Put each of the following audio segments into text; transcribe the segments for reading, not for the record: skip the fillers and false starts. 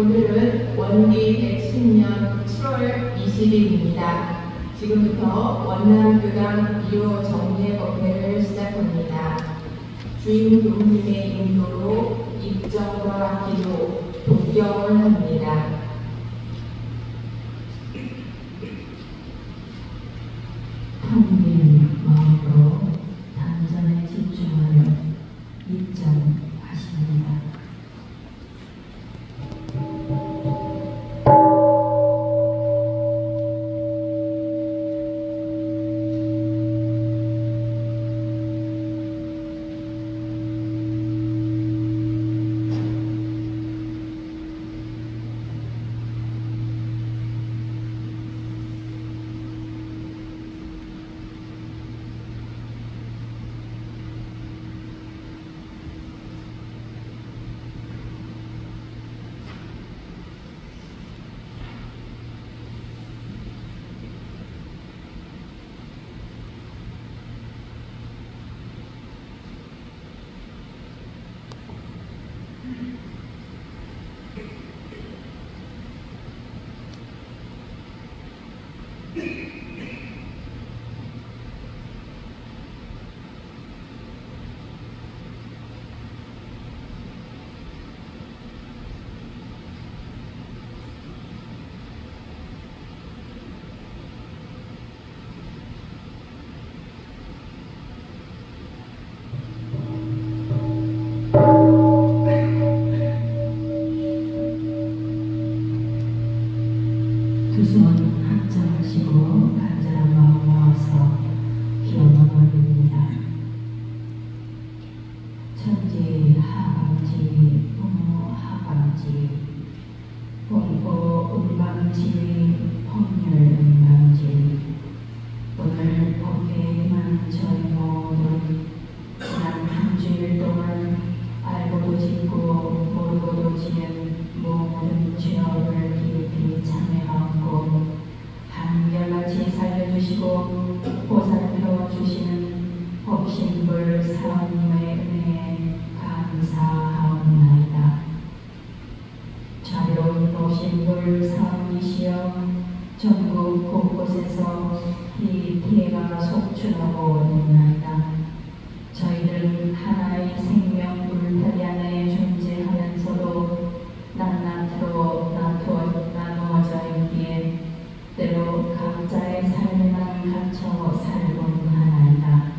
오늘은 원기 110년 7월 20일입니다. 지금부터 원남교당 1호 정례 법회를 시작합니다. 주임 교무님의 인도로 입정과 기도, 독경을 합니다. 평민 마음으로 단전에 집중하여 입정하십니다. 두 손 합장하시고 간절한 마음 모아서 기원을 올립니다. 천지 하강지 부모 하강지 본고 은강지 법률 은강지 오늘 법회에 임한 저희 모든 지난 한 주일 동안 알고도 짓고 모르고도 지은 모든 죄업을 깊이 참회하고 한결같이 살려주시고 보살펴 주시는 법신불 사원님의 은혜에 감사하옵나이다. 자비로운 법신불 사원이시여 전국 곳곳에서 이 피해가 속출하고 있나이다. 저희들은 하나의 생명 울타리 안에 존재하면서도 낱낱으로 나누어져 있기에 때로 각자의 삶에만 갇혀 살곤 하나이다.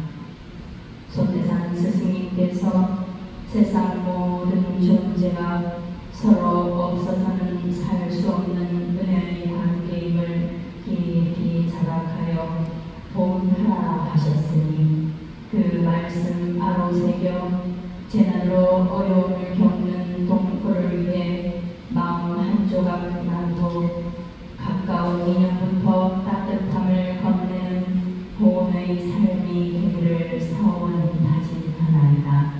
소태산 스승님께서 세상 모든 존재가 서로 없어서는 살 수 없는 은혜의 관계임을 깊이 자각하여 보훈하라 하셨으니 그 말씀 바로 새겨 재난으로 어려움을 겪는 동포를 위해 마음 한 조각 나누고 가까운 인연부터 따뜻함을 건네는 보온의 삶이 되기를 서원하나이다.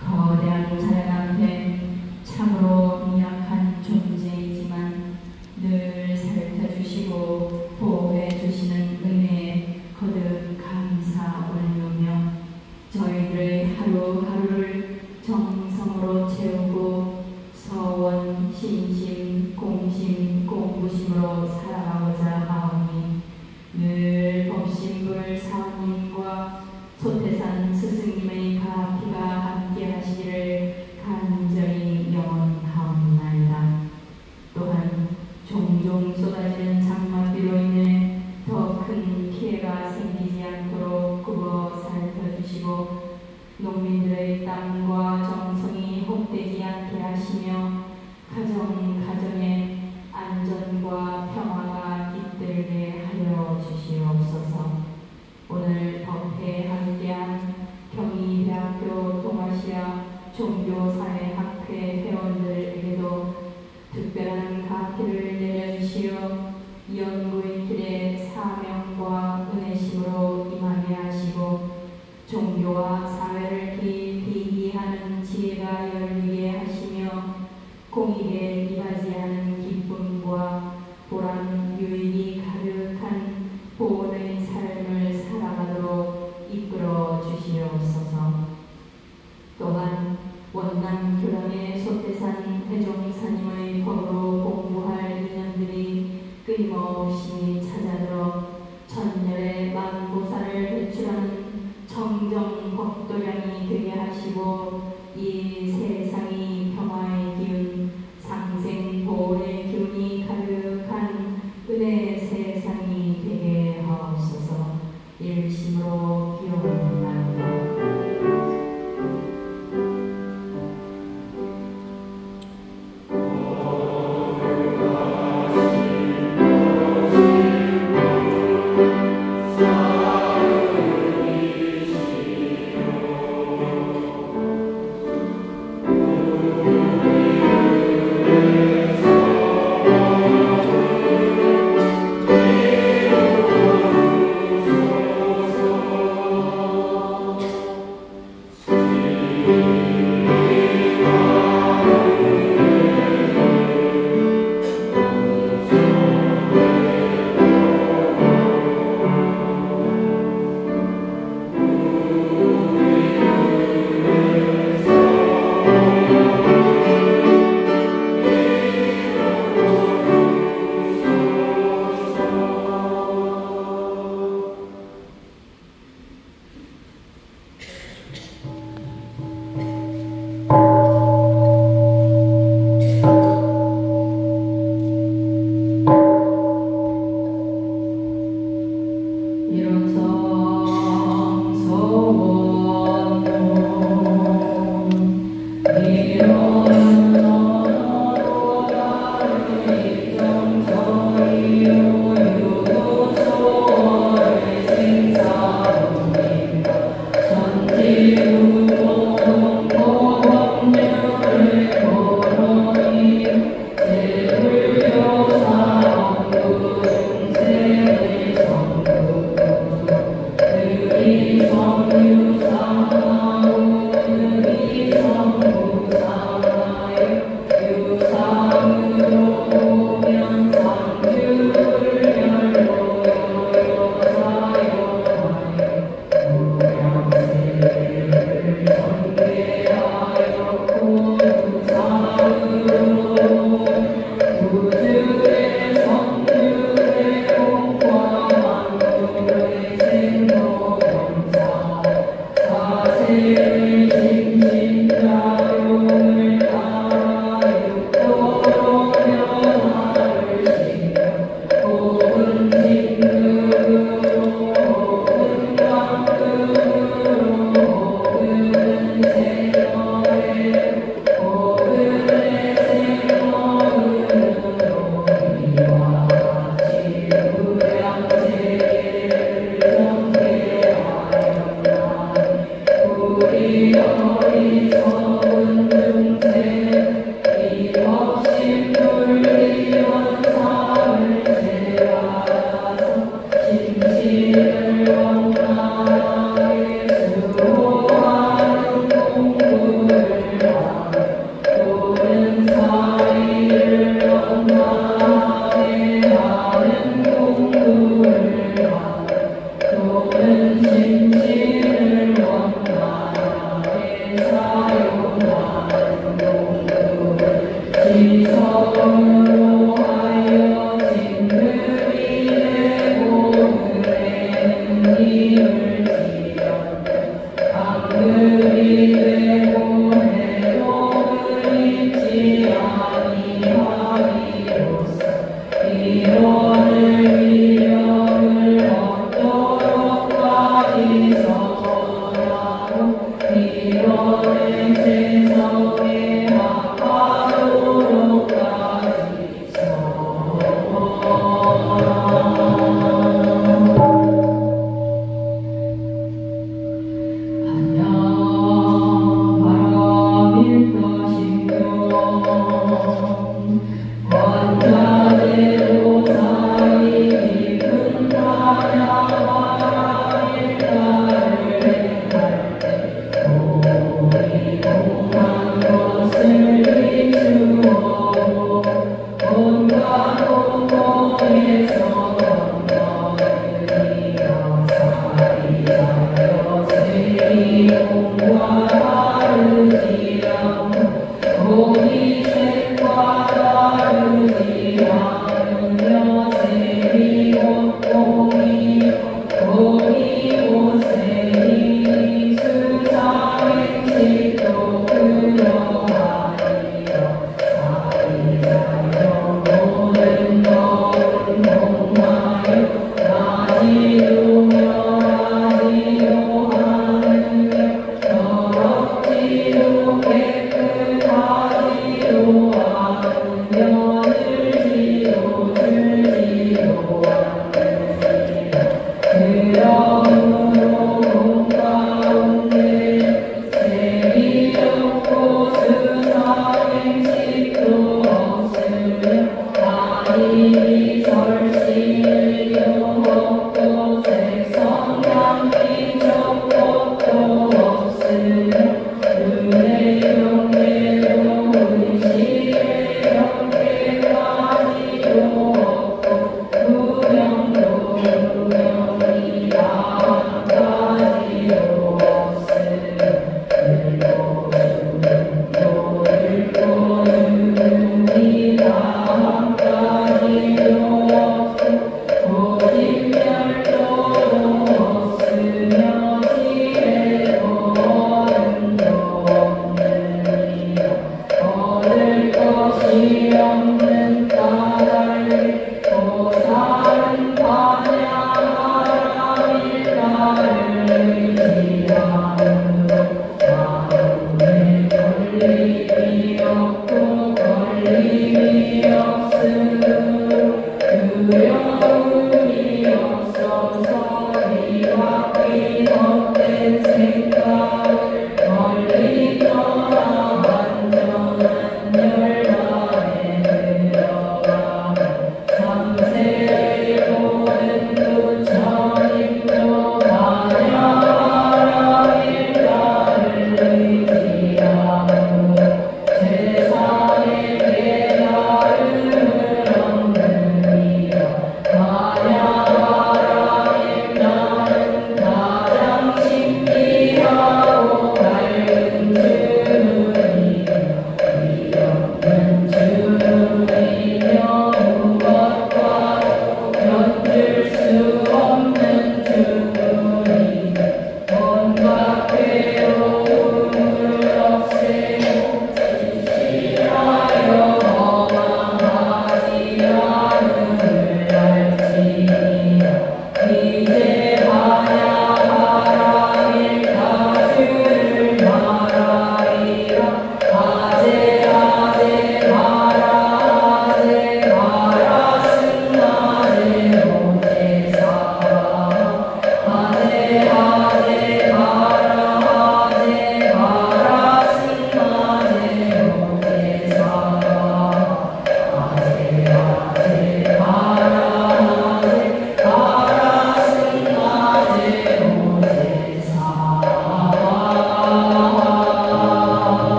거대한 자연 앞에 참으로 미약한 존재이지만 늘 살펴주시고 보호해주시는 은혜에 거듭 감사 올리며 저희들의 하루하루를 정성으로 채우고 서원, 신심, 공심, 공부심으로 살아가고자 하오니 늘 법신불 사원님과 소태산 스승님의 가피가 함께 하시기를 간절히 영원하옵나이다. 또한 종종 쏟아지는 장맛비로 인해 더 큰 피해가 생기지 않도록 굽어 살펴주시고 농민들의 땀과 정성이 헛되지 않게 하시며 가정에 안전과 평화가 깃들게 하여 주시옵소서. 오늘 법회에 함께한 경희대학교 동아시아 종교사회학회 회원들에게도 특별한 가피를 내려주시어 연구의 길에 사명과 은혜심으로 임하게 하시고 종교와 사회를 깊이 이해하는 지혜가 열리게 하시며 공익에 이바지하는 기쁨과 보람 유익이 가득한 보온의 삶을 살아가도록 이끌어 주시옵소서. 또한 원남교당의 소태산 회종사님의 법 진실심으로 기원하나이다.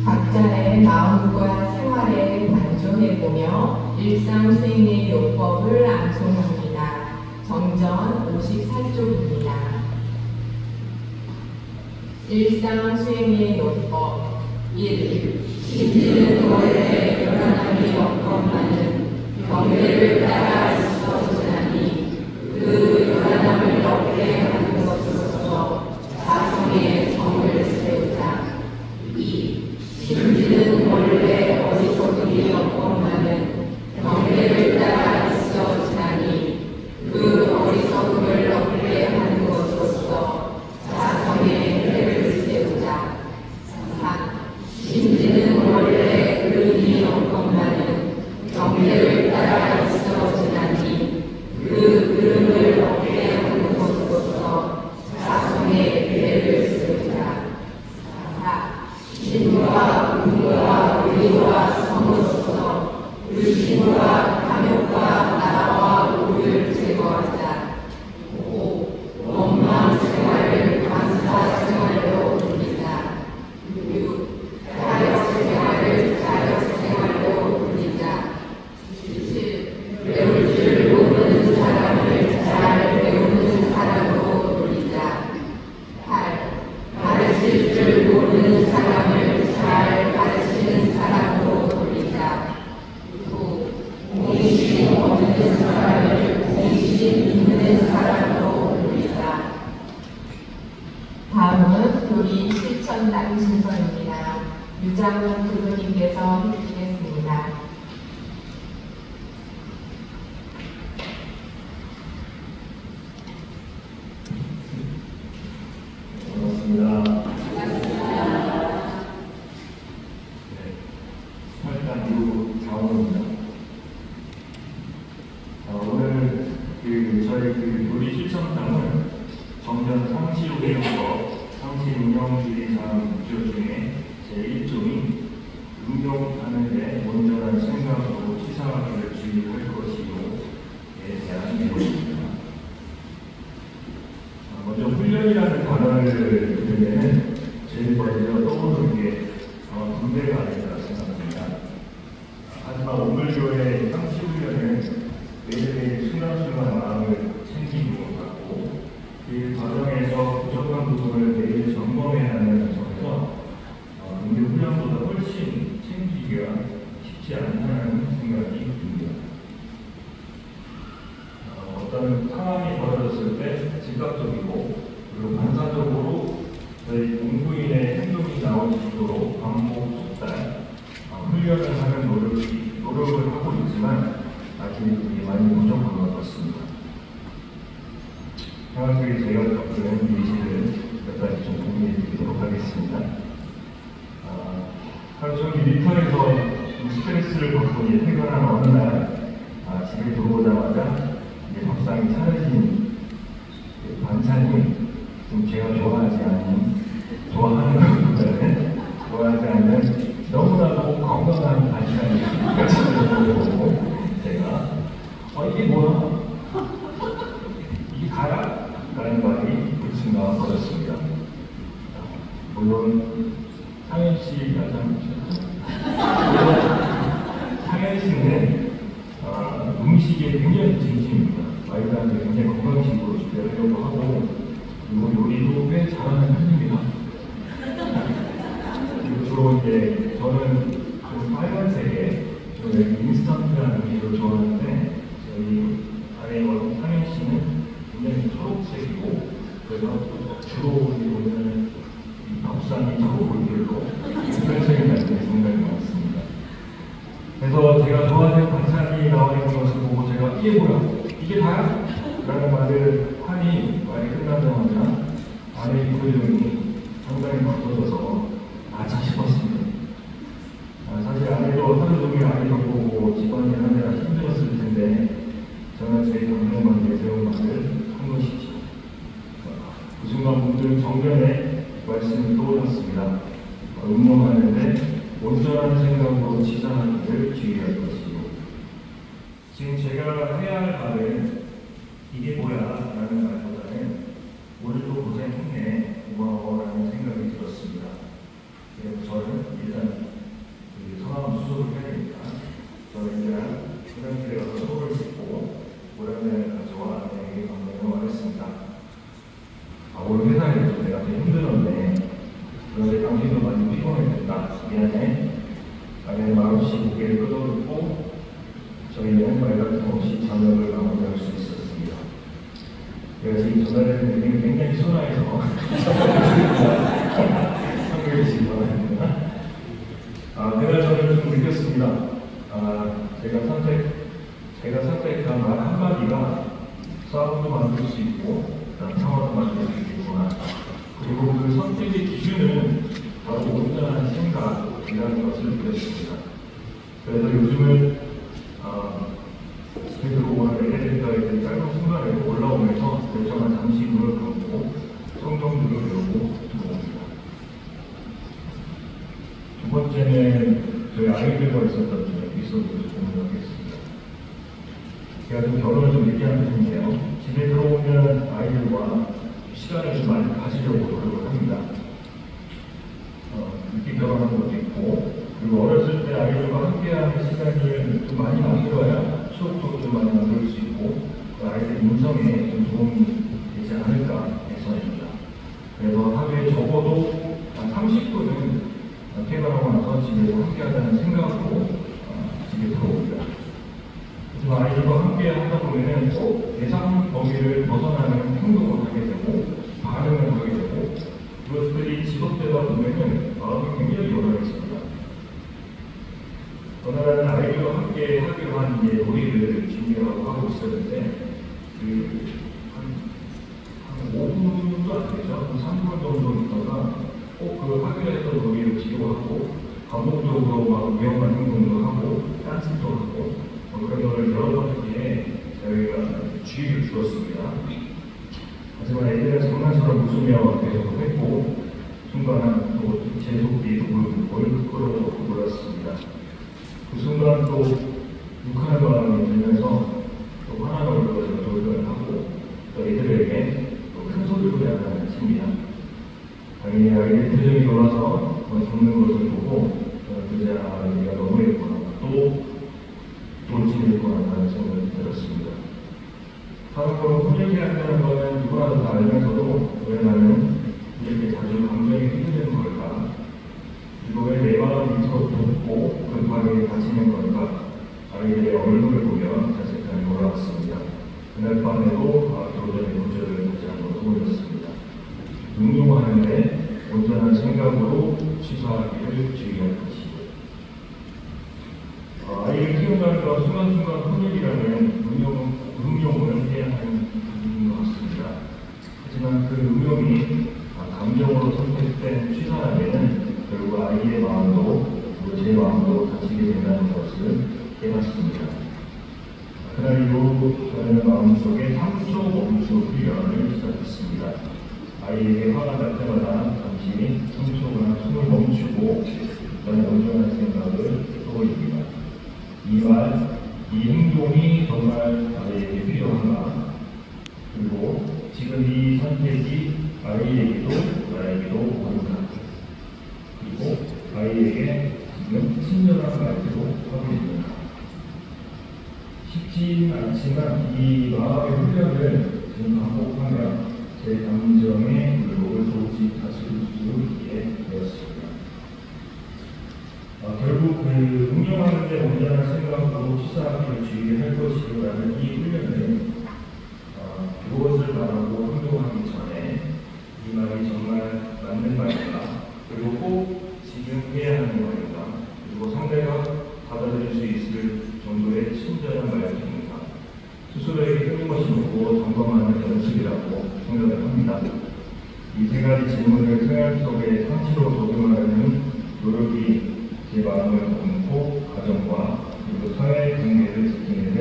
각자의 마음과 생활에 반조해보며 일상 수행의 요법을 암송합니다. 정전 54쪽입니다. 일상 수행의 요법 1. 심지는 원래 변함이 없건만은 경례를 따라 있어주나니 그 변함을 없게 하는 것으로서 자성의 정을 세우자. 2. 심지는 원래 어리석음이 없건만은 경례를 따라 있어주나니 그 어리석음을 없게 하는 것으로서 자성의 해를 세우자. 4. 심지는 원래 그름이 없건만은 경례를 따라 있어주나니 그 그름을 없게 하는 것으로서 자성의 해를 세우자. 4. 신과 공과 의와 성으로서 불신과 탐욕과 나라와 오를 제거하자. 5. 원망 생활을 감사 생활로 돌리자. 6. 자력 생활을 자력 생활로 돌리자. 7. 배울 줄 모르는 사람을 잘 배우는 사람으로 돌리자. 8. 가르칠 줄 모르는 사람을 잘 가르치는 사람으로 돌리자. 9. 공신 없는 사람을 공신 있는 사람으로 돌리자. 다음은 교리 실천단 순서입니다. 유장훈 교수님께서 해주시겠습니다. 반갑습니다. 일단 미국 장원입니다. 오늘 저희 교리 실천단은 정전 상시운영법, 상시운영주의사항 목표 중에 제1조인 있지만 아직 많이 부족한 것 같습니다. 생활 속에 제가 겪는 예시를 몇 가지 좀 공유해 드리도록 하겠습니다. 하루 종일 일터에서 좀 스트레스를 받고 퇴근한 어느 날 집에 들어오자마자 밥상이 차려진 반찬이 좀 제가 좋아하지 않는 너무나도 건강한 반찬이 차려졌고 제가 이게 뭐야? 이게 가야? 라는 말이 불순간 벌었습니다. 물론 상현 씨가 잘못했죠. 상현 씨는 음식에 굉장히 진심입니다. 아이들한테 굉장히 건강식으로 준비하려고 하고 그리고 요리도 꽤 잘하는 편입니다. 그리고 주로 이제 저는 좀 빨간색의 인스턴트라는 음식을 좋아하는데 저희 아내와 상현 씨는 굉장히 초록색이고 그래서 주로 보면 밥상이 초록색으로 펼쳐진 날들이 상당히 많습니다. 그래서 제가 좋아하는 반찬이 나와 있는 것을 보고 제가 이게 뭐야? 이게 다야? 라는 말을 하니 말이 끝나자마자 아내의 표정이 상당히 굳어져서 아차 싶었습니다. 사실 아내도 하루 종일 아이 돌보고 집안일 하느라 힘들었을 텐데 저는 제 당뇨만 내세운 말을 한 것이죠. 그 순간 문득 정면에 말씀이 떠올랐습니다. 운동하는데 온전한 생각으로 치사하기를 주의할 것이요. 지금 제가 해야 할 말은 이게 뭐야? 라는 말보다는 오늘도 고생했네, 고마워 라는 생각이 들었습니다. 그래서 저는 일단 성함 수속을 해야 되니까 저는 일단 화장실에 가서 속을 씻고 오랜만에 가져와 아내에게 건강을 말했습니다. 오늘 회사에서 내가 되게 힘들었네. 그런데 당신도 많이 피곤했겠다. 미안해. 아내는 말없이 고개를 끄덕이고 저희는 말다툼없이 저녁을 마무리할 수 있었습니다. 제가 지금 전화를 드리는 굉장히 순화해서 참고해 주시기 바랍니다. 그날 저는 좀 느꼈습니다. 제가 선택한 말 한마디가 싸움도 만들 수 있고 평화도 만들 수 있겠구나. 그리고 그 선택의 기준은 바로 온전한 생각이라는 것을 느꼈습니다. 그래서 요즘은 집에 들어오는 엘리베이터에 짧은 순간에 올라오면서 열차만 잠시 문을 감고 성경들을 외우고 들어옵니다. 두 번째는 저희 아이들과 있었던 에피소드를 공유하겠습니다. 제가 좀 결혼을 좀 늦게 한 편인데요. 집에 들어오면 아이들과 시간을 좀 많이 가지려고 노력을 합니다. 늦게 결혼한 것도 있고, 그리고 어렸을 때 아이들과 함께하는 시간을 좀 많이 만들어야 추억도 좀 많이 만들 수 있고, 그 아이들 인성에 좀 도움이 되지 않을까 해서입니다. 그래서 하루에 적어도 한 30분은 퇴근하고 나서 집에서 함께하자는 생각으로 집에 들어옵니다. 하지만 아이들과 함께 하다 보면 꼭 예상 범위를 벗어나는 행동을 하게 되고 반응을 하게 되고 그것들이 지속되다 보면 마음이 굉장히 요란해집니다. 어느 날은 아이들과 함께 하기로 한 놀이를 준비하고 하고 있었는데 한 5분도 안 되죠. 한 3분 정도 있다가 꼭 그 하기로 했던 놀이를 지루하고 반복적으로 막 위험한 행동도 하고 딴짓도 하고 그런 거를 여러 번째 저희가 주의를 주었습니다. 하지만 애들은 장난처럼 웃으며 계속 했고 순간 또 제 속이 뭘 끌어도 몰랐습니다. 그 순간 또 욱하는 마음이 들면서 또 화나는 얼굴로 돌변을 하고 또 애들에게 또 큰 소리로 대하는 아침이야. 당연히 아이들 표정이 돌아서 죽는 것을 보고 그저 아이가 너무 예쁘구나 또 돌진했구나 하는 생각이 들었습니다. 사람으로 훈련이 한다는 것은 누구나도 다 알면서도 왜 나는 이렇게 자주 감정이 휘둘리는 걸까? 그리고 왜 내 마음이 돋고 그 마음이 다치는 걸까? 아이들의 얼굴을 보며 자책감이 올라왔습니다. 그날 밤에도 교전의 문제를 다시 한번 떠올렸습니다. 운동하는데 온전한 생각으로 취소하기를 주의할 것이고 아이를 키운다는 건 어떤 순간 혼혈이라는 음용을 해야 하는 부분인 것 같습니다. 하지만 그 음용이 감정으로 선택된 취사람에는 결국 아이의 마음도 그리고 제 마음도 다치게 된다는 것을 깨닫습니다. 그날 이후 저는 마음속에 3초 멈추 훈련을 시작했습니다. 아이에게 화가 날 때마다 잠시 3초간 숨을 멈추고 저는 온전한 생각을 떠올립니다. 이 행동이 정말 아이에게 필요한가? 그리고 지금 이 선택이 아이에게도 나에게도 옳은가? 그리고 아이에게 지금 친절한 말투로 하고 있는가? 쉽지 않지만 이 마음의 훈련을 지금 반복하며 제 감정의 굴곡을 조금씩 다스릴 수 있게 되었습니다. 결국 그 응용하는데 온전한 생각으로 치사하기를 주의할 것이라는 이 훈련은 무엇을 말하고 행동하기 전에 이 말이 정말 맞는 말인가, 그리고 꼭 지금 해야 하는 말인가, 그리고 상대가 받아들일 수 있을 정도의 친절한 말인가, 스스로에게 하는 것이 뭐고 점검하는 연습이라고 생각을 합니다. 이 세 가지 질문을 생활 속에 상시로 적용하려는 노력이 제 마음을 걷고 가정과 그리고 사회 관계를 지키는 데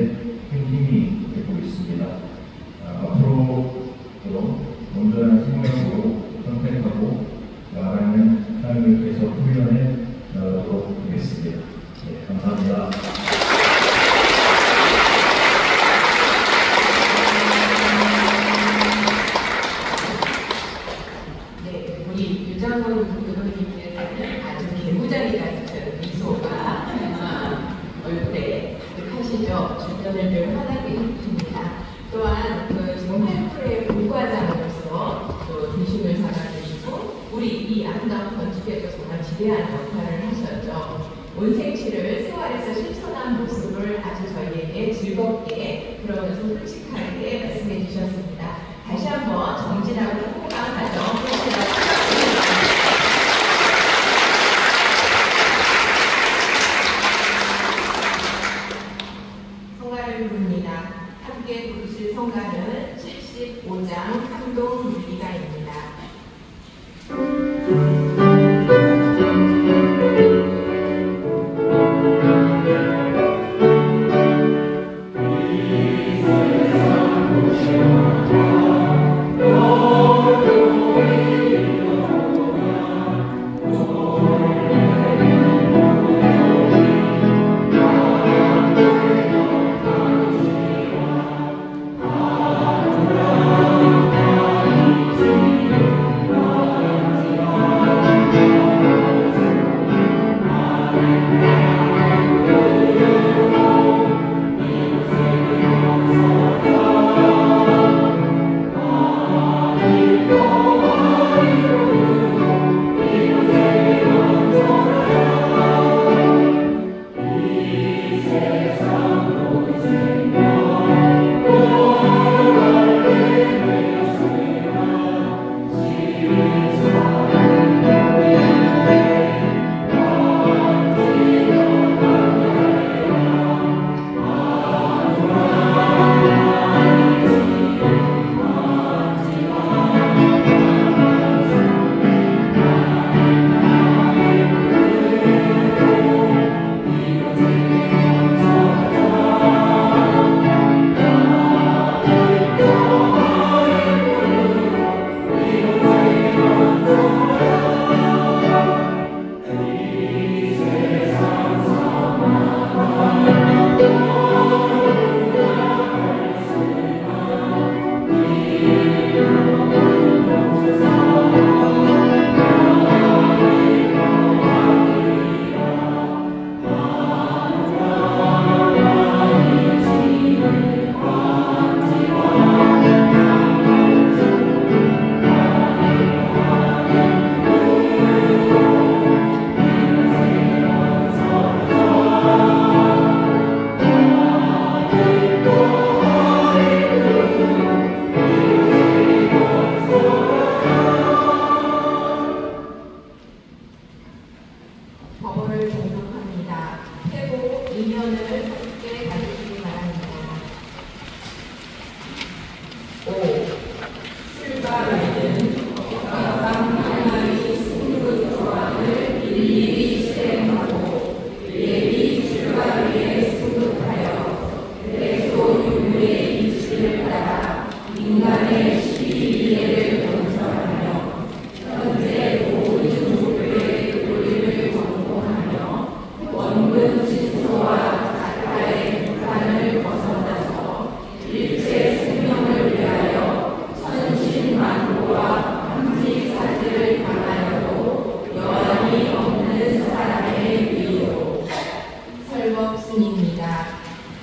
큰 힘이 되고 있습니다. 앞으로도 온전한 생각으로 선택하고 나아가는 삶을 계속 훈련해 나가도록 하겠습니다. 네, 감사합니다. 네, 우리 유장원 부모님께서는 아주 개구장이 같은 미소가 얼굴에 가득하시죠. 주변을 늘 환하게 해줍니다. 또한 지금 헬프의 부과장으로서 또 중심을 잡아주시고 우리 이 아름다운 건축에도 정말 지대한 역할을 하셨죠. 온생치를 생활에서 실천한 모습을 아주 저희에게 즐겁게 그러면서 솔직하게 말씀해 주셨습니다. 다시 한번 정진하고 행복한 가정 성가를 부릅니다. 함께 부르실 성가는 75장 삼동 유리가입니다. 아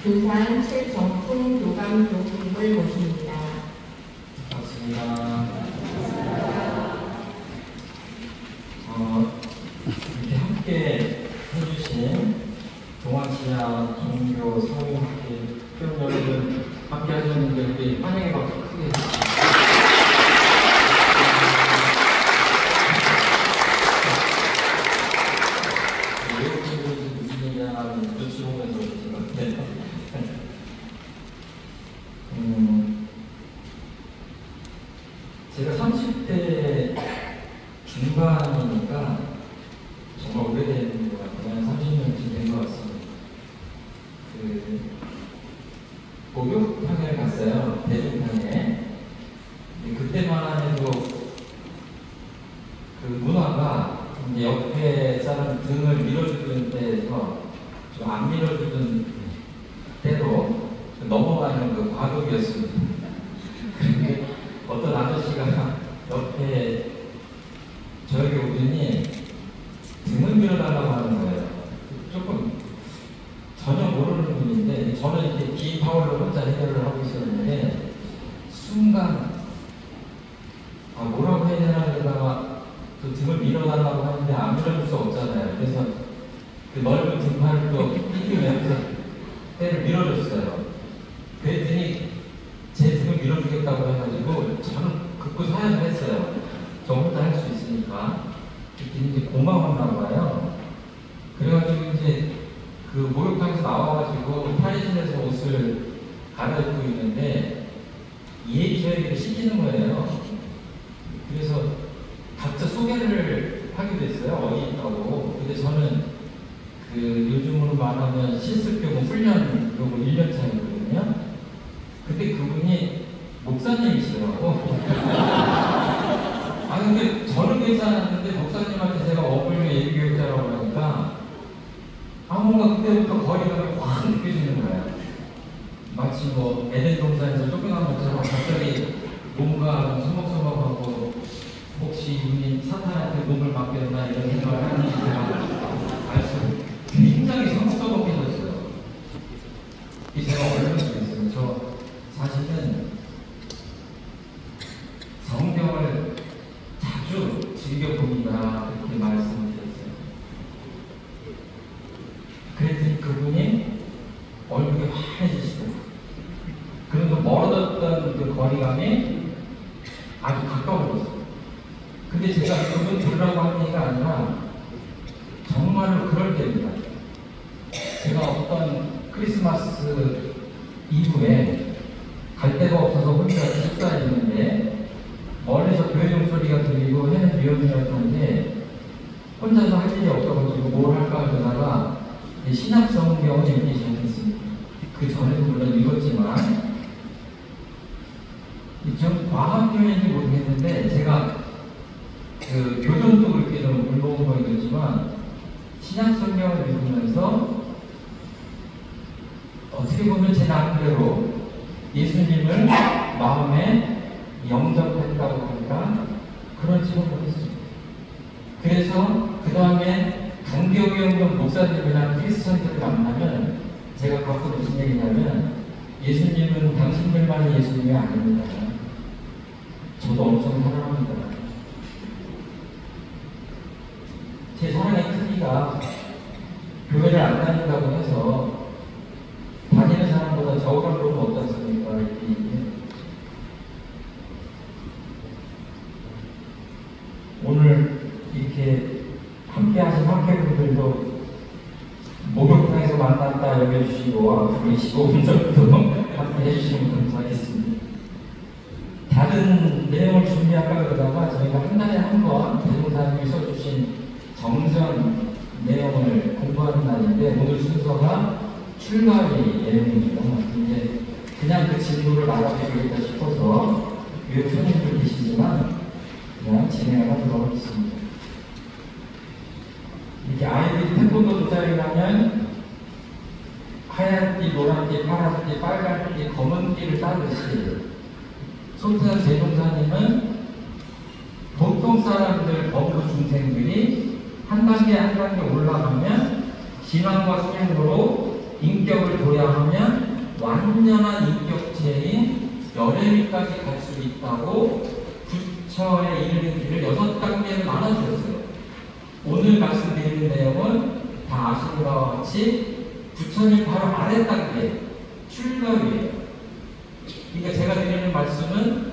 군산 최정풍 교감 교수님을 모십니다. 반갑습니다. 이렇게 함께 해주신 동아시아 종교 성인학회 회원 여러분 함께 하셨는데 우리 환영의 박수 크게 해주시죠. 외국인들이 무슨 얘기하면 눈치 보면서 오신 것 같아요. 제가 30대 중반이니까 정말 오래된 것 같아요. 한 30년쯤 된 것 같습니다. 목욕탕을 갔어요. 대중탕에. 그때만 해도 그 문화가 이제 옆에 사람 등을 밀어주던 때에서 좀 안 밀어주던 때로 넘어가는 그 과도기였습니다. 어떤 아저씨가 옆에 저에게 오더니 등을 밀어달라고 하는 거예요. 조금 전혀 모르는 분인데 저는 이렇게 긴 타월로 혼자 해결을 하고 있었는데 순간 뭐라고 해야 되나 그러다가 그 등을 밀어달라고 하는데 안 밀어줄 수 없잖아요. 그래서 그 넓은 등판을 또 삐끼면서 때를 밀어줬어요. 그랬더니 제 등을 밀어주겠다고 해가지고 저는 극구 사양을 했어요. 저 혼자 할 수 있으니까. 이제 고마웠나 봐요. 그래가지고 이제 그 목욕탕에서 나와가지고 탈의실에서 옷을 갈아입고 있는데 이 얘기 저 얘기를 시키는 거예요. 그래서 각자 소개를 하게 됐어요. 어디 있다고. 근데 저는 그 요즘으로 말하면 실습교구 훈련 교구 1년 차였거든요. 근데 그분이 목사님이시더라고. 근데 저는 괜찮았는데 목사님한테 제가 어불교 예비교육자라고 하니까 뭔가 그때부터 거리감이 확 느껴지는 거예요. 마치 뭐 에덴 동산에서 쫓겨난 것처럼 갑자기 뭔가 소먹소먹하고 혹시 이미 사탄한테 몸을 맡겼나 이런 생각을 하는지 제가 알수 굉장히 성스러워해졌어요. 제가 얼마나 좋겠어요. 저 사실은 성경을 자주 즐겨봅니다. 그렇게 말씀을 드렸어요. 그랬더니 그분이 얼굴이 환해지시더라고요. 그래서 멀어졌던 그 거리감이 아주 가까워졌어요. 근데 제가 그분 들으라고 한 얘기가 아니라 정말로 그럴 때입니다. 제가 어떤 크리스마스 이후에 갈 데가 없어서 혼자 식사에 있는데 멀리서 교회 종소리가 들리고 해는 위험이었는데 혼자서 할 일이 없어가지고 뭘 할까 하다가 신약 성경을 읽기 시작했습니다. 그 전에도 물론 읽었지만 좀 과학 표현인지 모르겠는데 제가 그 교정도 그렇게 좀 물먹은 거였지만 신약 성경을 읽으면서 어떻게 보면 제 나름대로 예수님을 마음에 영접했다고 하니까 그런 직업을 했습니다. 그래서 그 다음에 강기혁이 없는 목사님이랑 크리스천들을 만나면 제가 갖고 무슨 얘기냐면 예수님은 당신들만의 예수님이 아닙니다. 저도 엄청 사랑합니다. 제 사랑의 크기가 교회를 안 다닌다고 해서 다니는 사람보다 적은 놈은 없지 않습니까? 오늘 이렇게 함께 하신 학회분들도 목욕탕에서 만났다 여겨주시고 앞으로 25분 정도 함께 해주시면 감사하겠습니다. 다른 내용을 준비할까 그러다가 저희가 한 달에 한 번 대목사님이 써주신 정전 내용을 공부하는 날인데 오늘 순서가 출가의 내용입니다. 이제 그냥 그 진도를 나가주겠다 싶어서 위에 손님들 계시지만 그냥 진행하도록 하겠습니다. 이렇게 아이들이 태권도 도자리라면 하얀 띠, 노란 띠, 파란 띠, 빨간 띠, 검은 띠를 따듯이 손태현 대종사님은 보통 사람들, 범부 중생들이 한 단계 한 단계 올라가면 신앙과 수행으로 인격을 도야하면 완전한 인격체인 열애미까지 갈 수 있다고 부처에 이르는 길을 6단계로 나눠주셨어요. 오늘 말씀드리는 내용은 다 아시는 바와 같이 부처님 바로 아래 단계 출가위예요. 그러니까 제가 드리는 말씀은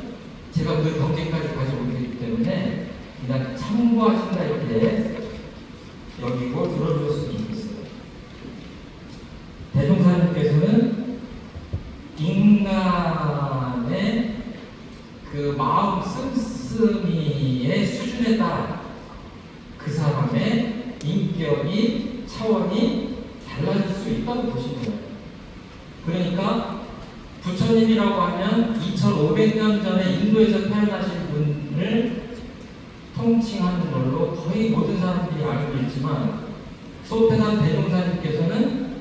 제가 그 경지까지 가져오기 때문에 그냥 참고하신다 이렇게 여기고 들어주셨으면 좋겠어요. 대종사님께서는 인간의 그 마음 씀씀이의 수준에 따라 그 사람의 인격이 차원이 달라질 수 있다고 보시는 거예요. 그러니까 부처님이라고 하면 2500년 전에 인도에서 태어나신 분을 통칭하는 걸로 거의 모든 사람들이 알고 있지만 소태산 대종사님께서는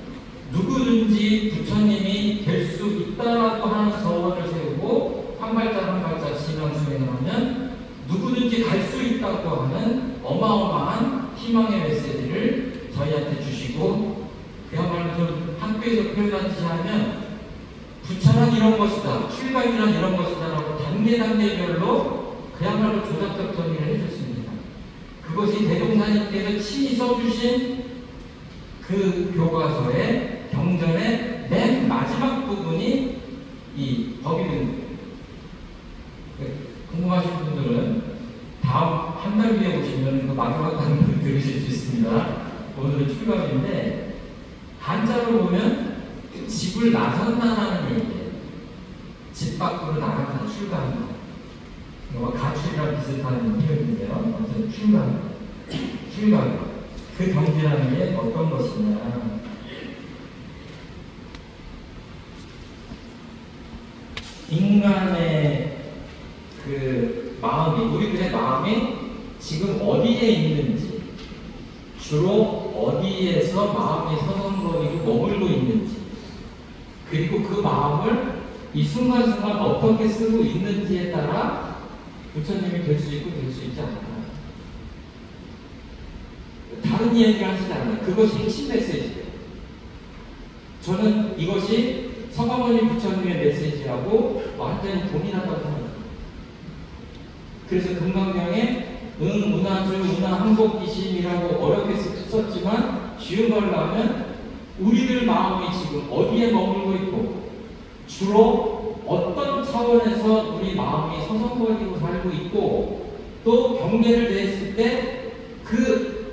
누구든지 부처님이 될 수 있다라고 하는 서원을 세우고 한 발짝 한 발짝 신앙 수행을 하면 누구든지 갈 수 있다고 하는 어마어마한 희망의 메시지를 저희한테 주시고 그야말로 좀 학교에서 표현하듯이 하면 부처란 이런 것이다, 출가이란 이런 것이다 라고 단계별로 그야말로 조작적 정의를 해줬습니다. 그것이 대종사님께서 친히 써주신 그 교과서의 경전의 맨 마지막 부분이 이 법이든 궁금하신 분들은 다음 한 달 뒤에 오시면 그 마지막 단계를 들으실 수 있습니다. 오늘은 출가인데 한자로 보면 집을 나선다라는 얘기예요. 집 밖으로 나간다, 출가한다. 가출이랑 비슷한 표현인데요. 아무튼 출가. 그 경지라는 게 어떤 것이냐. 인간의 그 마음이, 우리들의 마음이 지금 어디에 있는지, 주로 어디에서 마음이 서성거리고 머물고 있는지, 그리고 그 마음을 이 순간순간 어떻게 쓰고 있는지에 따라 부처님이 될 수 있고 될 수 있지 않아요. 다른 이야기를 하시지 않아요. 그것이 핵심 메시지예요. 저는 이것이 서가모니 부처님의 메시지라고 완전히 동일하다고 생각합니다. 그래서 금강경에 은하주, 은하한복기심이라고 어렵게 썼지만 쉬운 걸로 하면 우리들 마음이 지금 어디에 머물고 있고 주로 어떤 차원에서 우리 마음이 서성거리고 살고 있고 또 경계를 내했을 때 그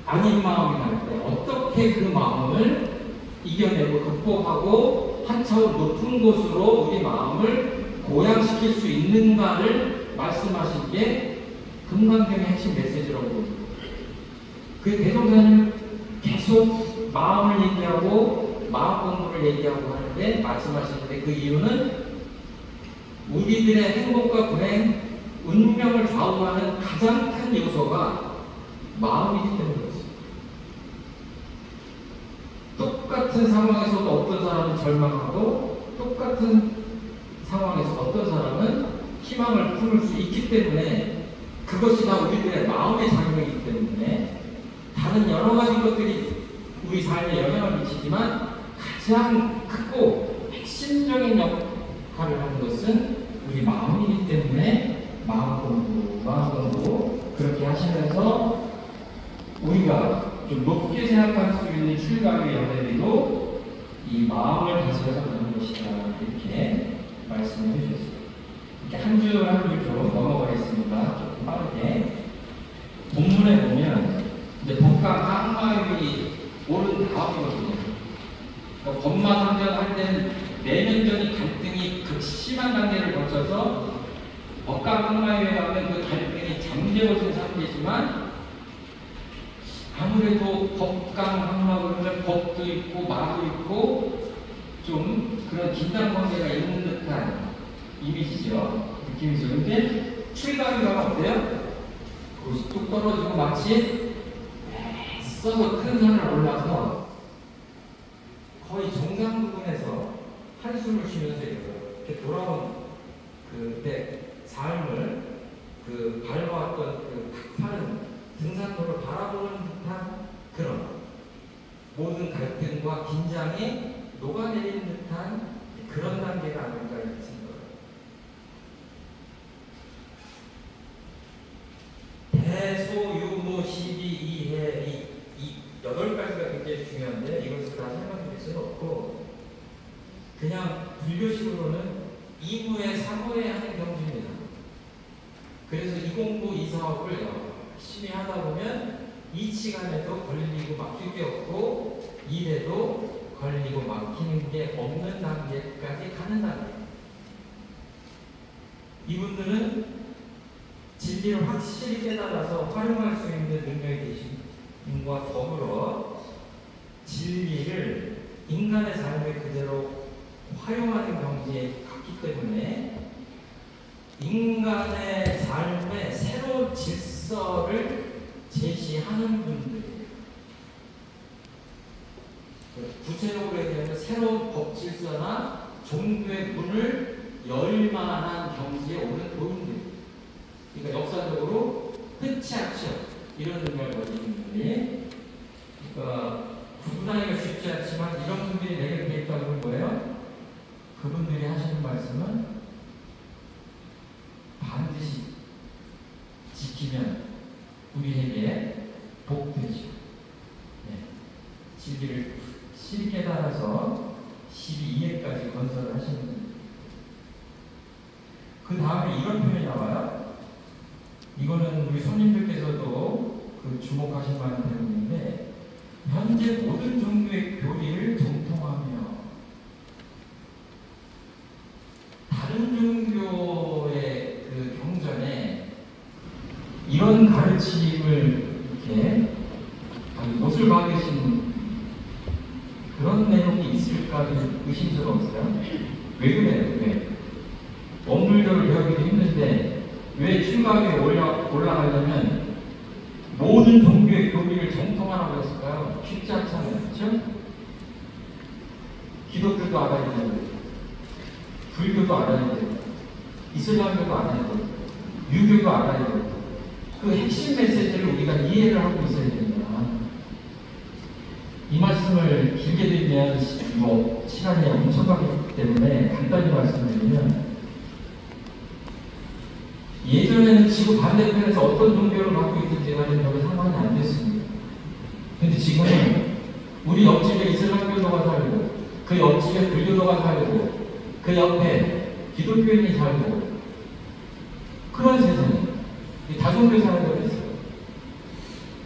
아닌 마음이 날 때 어떻게 그 마음을 이겨내고 극복하고 한 차원 높은 곳으로 우리 마음을 고양시킬 수 있는가를 말씀하신 게 금강경의 핵심 메시지라고 봅니다. 그 대종사님 계속 마음을 얘기하고 마음 공부를 얘기하고 하는데 말씀하시는데 그 이유는 우리들의 행복과 불행, 운명을 좌우하는 가장 큰 요소가 마음이기 때문에 그렇습니다. 똑같은 상황에서도 어떤 사람은 절망하고 똑같은 상황에서 어떤 사람은 희망을 품을 수 있기 때문에 그것이 다 우리들의 마음의 작용이기 때문에 다른 여러 가지 것들이 우리 삶에 영향을 미치지만 가장 크고 핵심적인 역할을 하는 것은 우리 마음이기 때문에 마음 공부 그렇게 하시면서 우리가 좀 높게 생각할 수 있는 출가의 연애비도 이 마음을 다스려서 가는 것이다 이렇게 말씀을 해주셨어요. 이렇게 한 줄 한 줄 좀 넘어가겠습니다. 조금 빠르게 본문에 보면 이제 법과 항마율이 오른 다음이거든요. 그러니까 법마상전 할 때는 내면적인 갈등이 극심한 단계를 거쳐서 법과 항마율에 가면 그 갈등이 잠재워진 상태지만 아무래도 법강 항마 그러면 법도 있고 마도 있고 좀 그런 긴장관계가 있는 듯한 이미지죠. 느낌이죠. 근데 출가위가 어때요? 거기서 뚝 떨어지고 마치 써서 큰 산을 올라서 거의 정상 부분에서 한숨을 쉬면서 이렇게 돌아온 그때 삶을 그 밟아왔던 그 탁 파는 등산로를 바라보는 듯한 그런 모든 갈등과 긴장이 녹아내리는 듯한 그런 단계가 아닐까 이렇게 생각해요. 대소유무 시비 이해 이 8가지가 굉장히 중요한데 이것을 다 설명드릴 수는 없고 그냥 불교식으로는 이무에 사무에 하는 경지입니다. 그래서 이 공부 이 사업을 열심히 하다 보면 이치간에도 걸리고 막힐 게 없고 일에도 걸리고 막히는 게 없는 단계까지 가는 단계. 이분들은 진리를 확실히 깨달아서 활용할 수 있는 능력이 계심과 더불어 진리를 인간의 삶에 그대로 활용하는 경지에 갔기 때문에 인간의 삶의 새로운 질서를 제시하는 분들이에요. 구체적으로 얘기하면 새로운 법 질서나 종교의 문을 열 만한 경지에 오른 도인들. 그러니까 역사적으로 흔치 않죠. 이런 능력을 가지고 있는 분이. 그러니까 구분하기가 쉽지 않지만 이런 분들이 내게 돼 있다고 하는 거예요. 그분들이 하시는 말씀은 반드시 지키면 우리에게 복되죠. 네. 진리를 실히 깨달아서 12회까지 건설을 하시는 분입니다. 그 다음에 이런 표현이 나와요. 이거는 우리 손님들께서도 주목하실 만한 내용인데 현재 모든 종교의 교리를 정통하며 다른 종교의 경전에 이런 가르침을 이렇게 못을 박으신 그런 내용이 있을까 의심스러웠어요. 왜 그래요? 왜? 원불교를 배우기도 힘든데 왜 출가에 올라가려면 모든 종교의 교리를 정통하라고 했을까요? 쉽지 않잖아요. 그렇죠? 기독교도 알아야 되고 불교도 알아야 되고 이슬람교도 알아야 되고 유교도 알아야 되고 그 핵심 메시지를 우리가 이해를 하고 있어야 됩니다. 이 말씀을 길게 드리면 시간이 엄청 가기 때문에 간단히 말씀드리면 예전에는 지구 반대편에서 어떤 종교를 갖고 있든지 간에 별로 상관이 안 됐습니다. 근데 지금은 우리 옆집에 이슬람교도가 살고 그 옆집에 불교도가 살고 그 옆에 기독교인이 살고 그런 세상이 다종교 사회가 됐어요.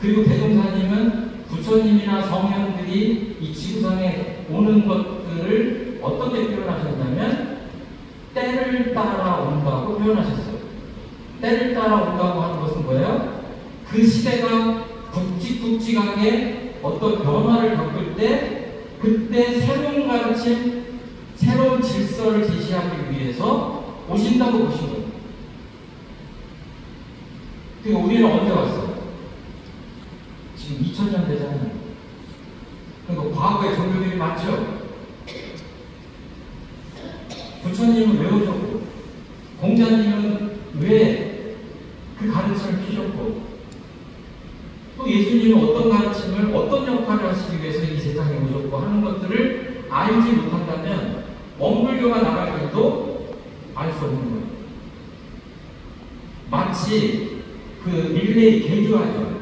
그리고 대종사님은 부처님이나 성현들이 이 지구상에 오는 것들을 어떻게 표현하셨냐면 때를 따라온다고 표현하셨어요. 때를 따라온다고 하는 것은 뭐예요? 그 시대가 굵직굵직하게 어떤 변화를 겪을 때 그때 새로운 가르침, 새로운 질서를 제시하기 위해서 오신다고 보신 거예요. 그리고 우리는 언제 왔어요? 지금 2000년 되잖아요. 그러니까 과거에 종교들이 많죠? 부처님은 왜 오셨고 공자님은 왜 그 가르침을 피셨고 또 예수님은 어떤 가르침을 어떤 역할을 하시기 위해서 이 세상에 오셨고 하는 것들을 알지 못한다면 원불교가 나갈 때도 알 수 없는 거예요. 마치 그 릴레이 개주하죠.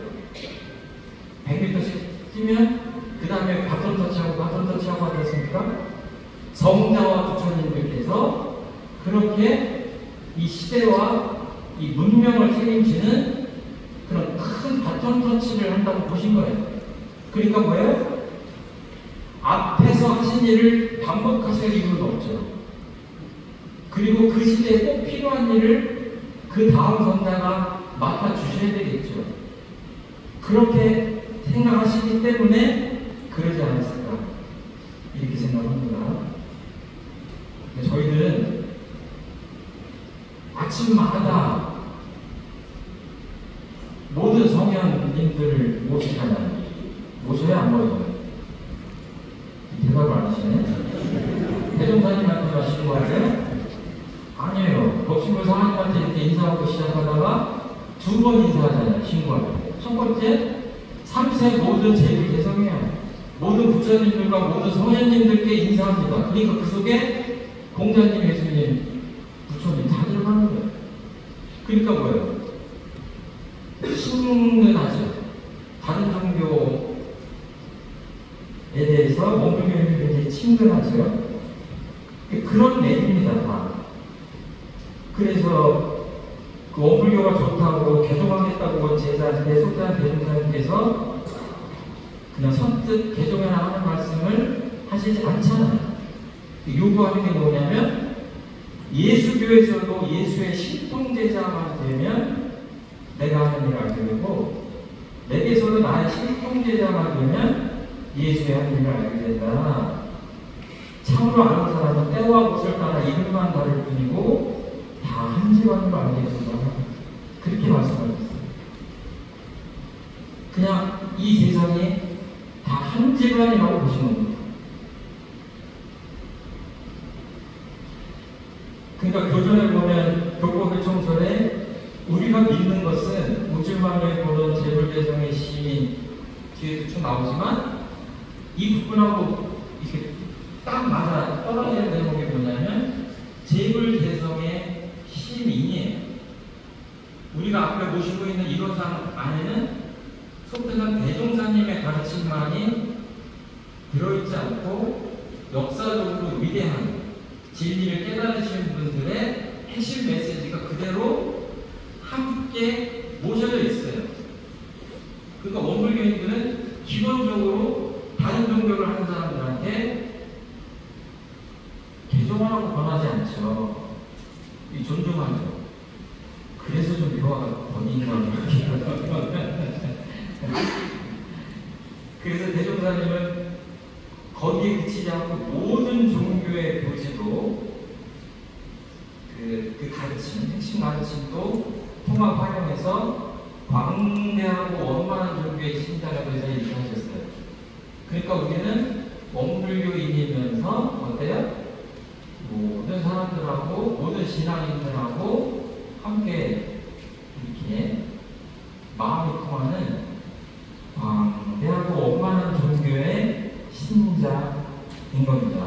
100m씩 뛰면 그 다음에 바톤 터치하고 하지 않습니까? 성자와 부처님들께서 그렇게 이 시대와 이 문명을 책임지는 그런 큰 바톤 터치를 한다고 보신 거예요. 그러니까 뭐예요? 앞에서 하신 일을 반복하실 이유는 없죠. 그리고 그 시대에 꼭 필요한 일을 그 다음 성자가 맡아주셔야 되겠죠. 그렇게 생각하시기 때문에 그러지 않았을까 이렇게 생각합니다. 저희들은 아침마다 모든 성현님들을 모시잖아요. 모셔야 안 모셔요? 대답을 안 하시네. 대종사님한테 마시고 하세요? 아니에요. 법신부 사장님한테 이렇게 인사하고 시작하다가 2번 인사하잖아요. 신고할 때. 첫 번째, 3세 모든 제일 개성해요. 모든 부처님들과 모든 성현님들께 인사합니다. 그러니까 그 속에 공자님, 예수님, 부처님 다 들어가는 거예요. 그러니까 뭐예요? 친근하죠. 다른 종교에 대해서 원불교인들이 굉장히 친근하죠. 그런 내용입니다, 다. 그래서 그 원불교가 좋다고 개종하겠다고 제자한테 속단 대종사님께서 그냥 선뜻 개종해라 하는 말씀을 하시지 않잖아요. 요구하는 게 뭐냐면 예수교에서도 예수의 신통제자만 되면 내가 하는 일을 알게 되고, 내게서도 나의 신통제자만 되면 예수의 하는 일을 알게 된다. 참으로 아는 사람은 때와 곳을 따라 이름만 다를 뿐이고 다 한 집안으로 알게 된다. 그렇게 말씀하셨어요. 그냥 이 세상에 다 한 집안이라고 보시면 됩니다. 그러니까 교전에 보면 교법의 총설에 우리가 믿는 것은 우주만을 보는 재물대성의 시인, 뒤에도 쭉 나오지만 이 부분하고 이렇게 딱 맞아 떨어지는 대목이 뭐냐면 재물대성의 시민이에요. 우리가 앞에 모시고 있는 이론상 안에는 속뜻한 대종사님의 가르침만이 들어있지 않고 역사적으로 위대한 진리를 깨달으신 분들의 핵심 메시지가 그대로 함께 모셔져 있어요. 그러니까 원불교인들은 기본적으로 다른 종교를 하는 사람들한테 개종하라고 권하지 않죠. 존중하죠. 그래서 좀 묘하가 번인 거 그래서 대종사님은 거기에 그치지 않고 모든 종교의 교지도 그 가르침, 핵심 가르침도 통합 활용해서 광대하고 원만한 종교의 신자가 되자 이렇게 하셨어요. 그러니까 우리는 원불교인이면서 어때요? 모든 사람들하고 모든 신앙인들하고 함께 이렇게 마음이 통하는 광대하고 원만한 종교의 신자인 겁니다.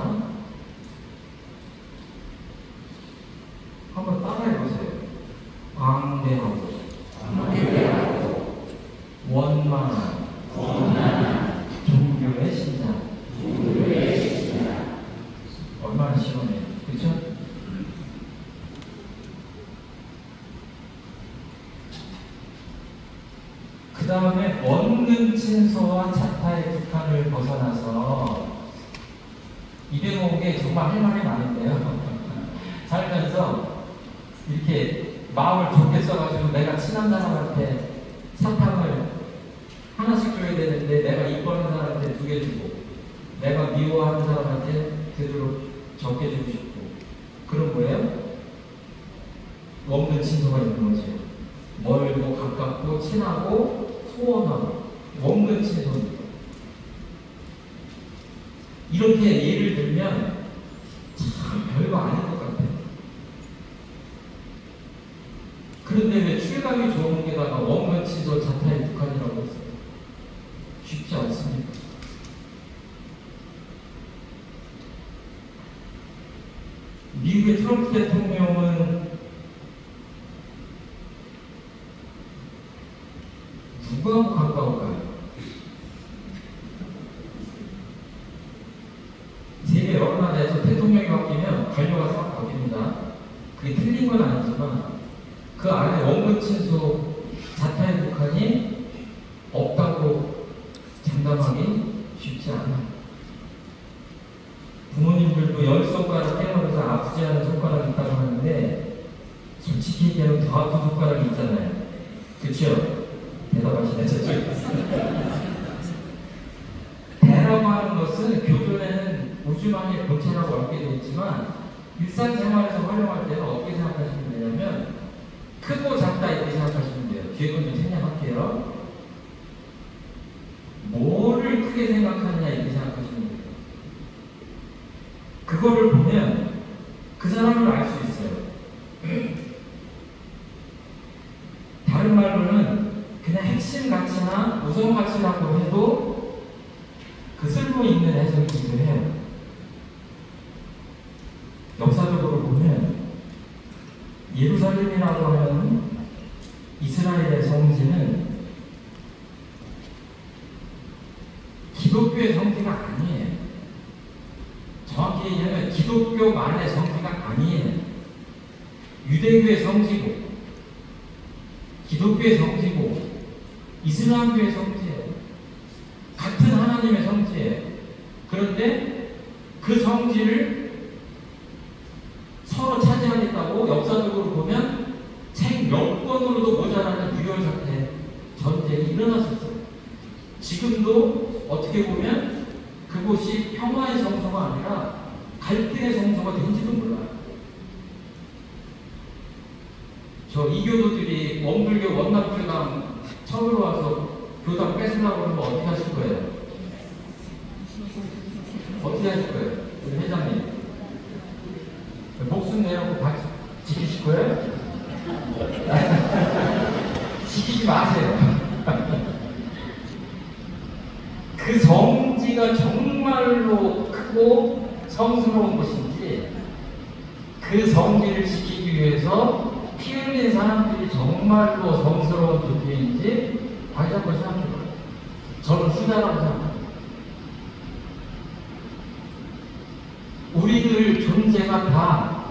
한번 따라해보세요. 광대하고 원만한 종교의 신자. 얼마나 시원해요. 그렇죠? 그 다음에 원근친소와 자타의 국한을 벗어나서 이 대목에 정말 할 말이 많은데요. 살면서 이렇게 마음을 좋게 써가지고 내가 친한 사람한테 사탕을 하나씩 줘야 되는데 내가 이뻐하는 사람한테 2개 주고 내가 미워하는 사람한테 되도록 적게 주고 싶고, 그런 거예요? 원근친소가 있는 거죠. 멀고 가깝고 친하고 소원하고 원근친소입니다. 이렇게 예를 들면 참 별거 아닌 것 같아요. 그런데 왜 출감이 좋은 게다가 원근친소 자타의 북한이라고 했어요? 쉽지 않습니다. 미국의 트럼프 대통령은 누구하고 가까울까요? 세계 여러 나라에서 대통령이 바뀌면 관료가 싹 바뀝니다. 그게 틀린 건 아니지만 그 안에 원근친소 자타의 북한이 없다고 장담하기 쉽지 않아요. 부모님들도 10손가락 깨물어서 아프지 않은 손가락이 있다고 하는데 솔직히 얘기하면 더 아픈 손가락이 있잖아요. 그쵸? 대답하시네. 대라고 하는 것은 교존에는 우주만의 본체라고 알게 되어 있지만 일상생활에서 활용할 때는 어떻게 생각하시면 되냐면 크고 작다 이렇게 생각하시면 돼요. 뒤에 건 좀 생략할게요. 뭐를 크게 생각하느냐 이렇게 생각하시면 돼요. 그거를 보면 그 사람을 알 수 있어요. 다른 말로는 그냥 핵심 가치나 우선 가치라고 해도 그 슬픈 쓸모 있는 해석이기도 해요. 역사적으로 보면 예루살렘이라고 하는 이스라엘의 성지는 기독교의 성지가 아니에요. 정확히 얘기하면 기독교만의 성지가 아니에요. 유대교의 성지고, 기독교의 성지고, 이슬람교의 성지예요. 같은 하나님의 성지예요. 그런데 그 성지를 서로 차지하겠다고 역사적으로 보면 책 몇 권으로도 모자라는 유혈 사태 전쟁이 일어났었어요. 지금도 어떻게 보면 그곳이 평화의 성소가 아니라 갈등의 성소가 된지도 몰라요. 저 이교도들이 원불교 원납교당 처음으로 와서 교당 뺏으려고 하면 어떻게 하실 거예요? 어떻게 하실 거예요? 우리 회장님 목숨 내놓고 다 지키실 거예요? 지키지 마세요. 그 성지가 정말로 크고 성스러운 곳인지, 그 성지를 지키기 위해서 피 흘린 사람들이 정말로 성스러운 존재인지 다시 한번 생각해봐요. 저는 후자라고 생각합니다. 우리들 존재가 다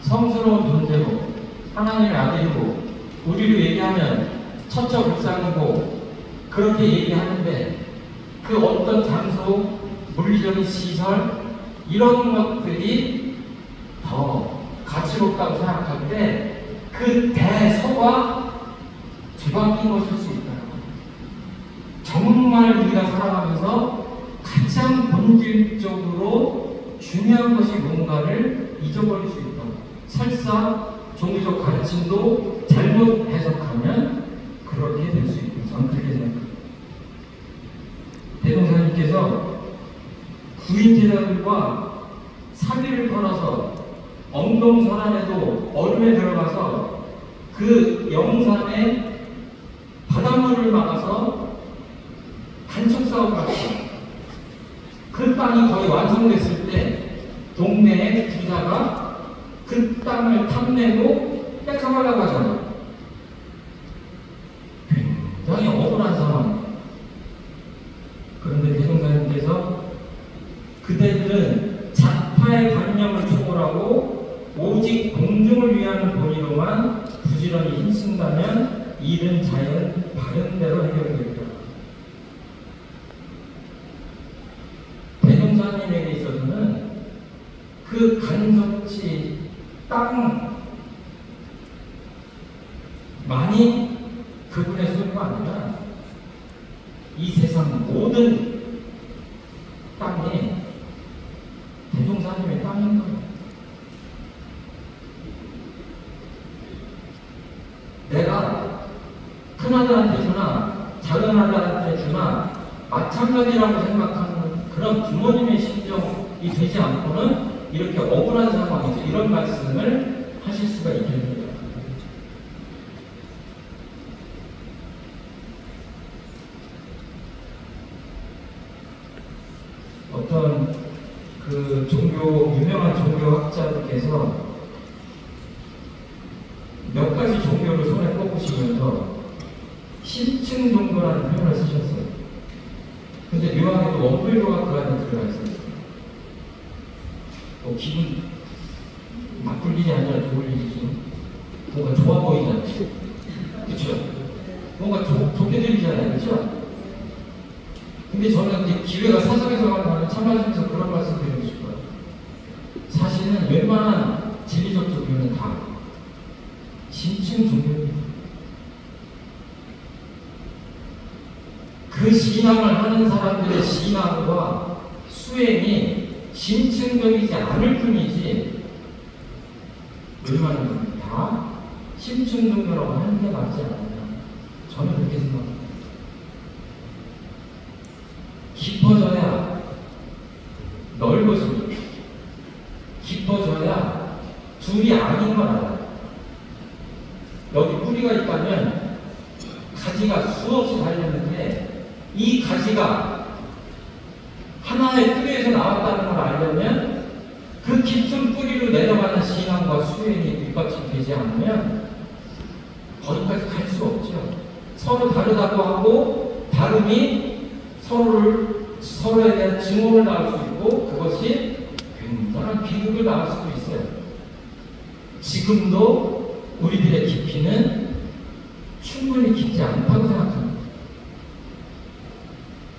성스러운 존재고 하나님의 아들이고, 우리를 얘기하면 처처불상이고 그렇게 얘기하는데, 그 어떤 장소, 물리적인 시설, 이런 것들이 더 가치롭다고 생각할 때 그 대소가 뒤바뀐 것일 수 있다. 정말 우리가 살아가면서 가장 본질적으로 중요한 것이 뭔가를 잊어버릴 수 있다. 설사 종교적 가르침도 잘못 해석하면 그렇게 될 수 있다. 저는 그렇게 생각합니다. 대동사님께서 구인제자들과 사비를 걸어서 엉동선안에도 얼음에 들어가서 그 영산에 바닷물을 막아서 간척 싸움을 하셨어요. 그 땅이 거의 완성됐을 때 동네의 부자가 그 땅을 탐내고 뺏어가려고 하잖아요. 굉장히 억울한 상황. 그런데 대종사님께서 그대들은 자파의 관념을 초월하고 오직 공중을 위한 본의로만 부지런히 힘쓴다면 일은 자연 바른 대로 해결되리라. 대종사님에게 있어서는 그 간섭지 땅만이 그분의 소유가 아니라 이 세상 모든 땅이 대종사님의 땅인 거예요. 내가 큰아들한테 주나 작은아들한테 주나 마찬가지라고 생각하는 그런 부모님의 심정이 되지 않고는 이렇게 억울한 상황에서 이런 말씀을 하실 수가 있겠습니다. 어떤 그 유명한 종교학자들께서 몇 가지 종교를 손에 꼽으시면서 심층 종교라는 표현을 쓰셨어요. 근데 묘하게도 원불교가 그 안에 들어가 있어요. 기분 나쁠 일이 아니라 좋을 일이지. 뭔가 좋아 보이잖아요. 그쵸? 뭔가 좋게 들리잖아요. 그쵸? 근데 저는 이제 기회가 사석에서 가면 참아주면서 그런 말씀 드리고 싶어요. 사실은 웬만한 진리적 종교는 다 심층 종교입니다. 그 신앙을 하는 사람들의 신앙과 수행이 심층적이지 않을 뿐이지, 웬만하면 다 심층 종교라고 하는 게 맞지 않느냐. 저는 그렇게 생각합니다. 깊어져야 넓어집니다. 깊어져야 둘이 아닌 걸 알아요. 여기 뿌리가 있다면 가지가 수없이 달렸는데 이 가지가 하나의 뿌리에서 나왔다는 걸 알려면 그 깊은 뿌리로 내려가는 신앙과 수행이 뒷받침되지 않으면 거기까지 갈 수 없죠. 서로 다르다고 하고 다름이 서로에 대한 증오를 낳을 수 있고 그것이 굉장한 비극을 낳을 수도 있어요. 지금도 우리들의 깊이는 충분히 깊지 않다고 생각합니다.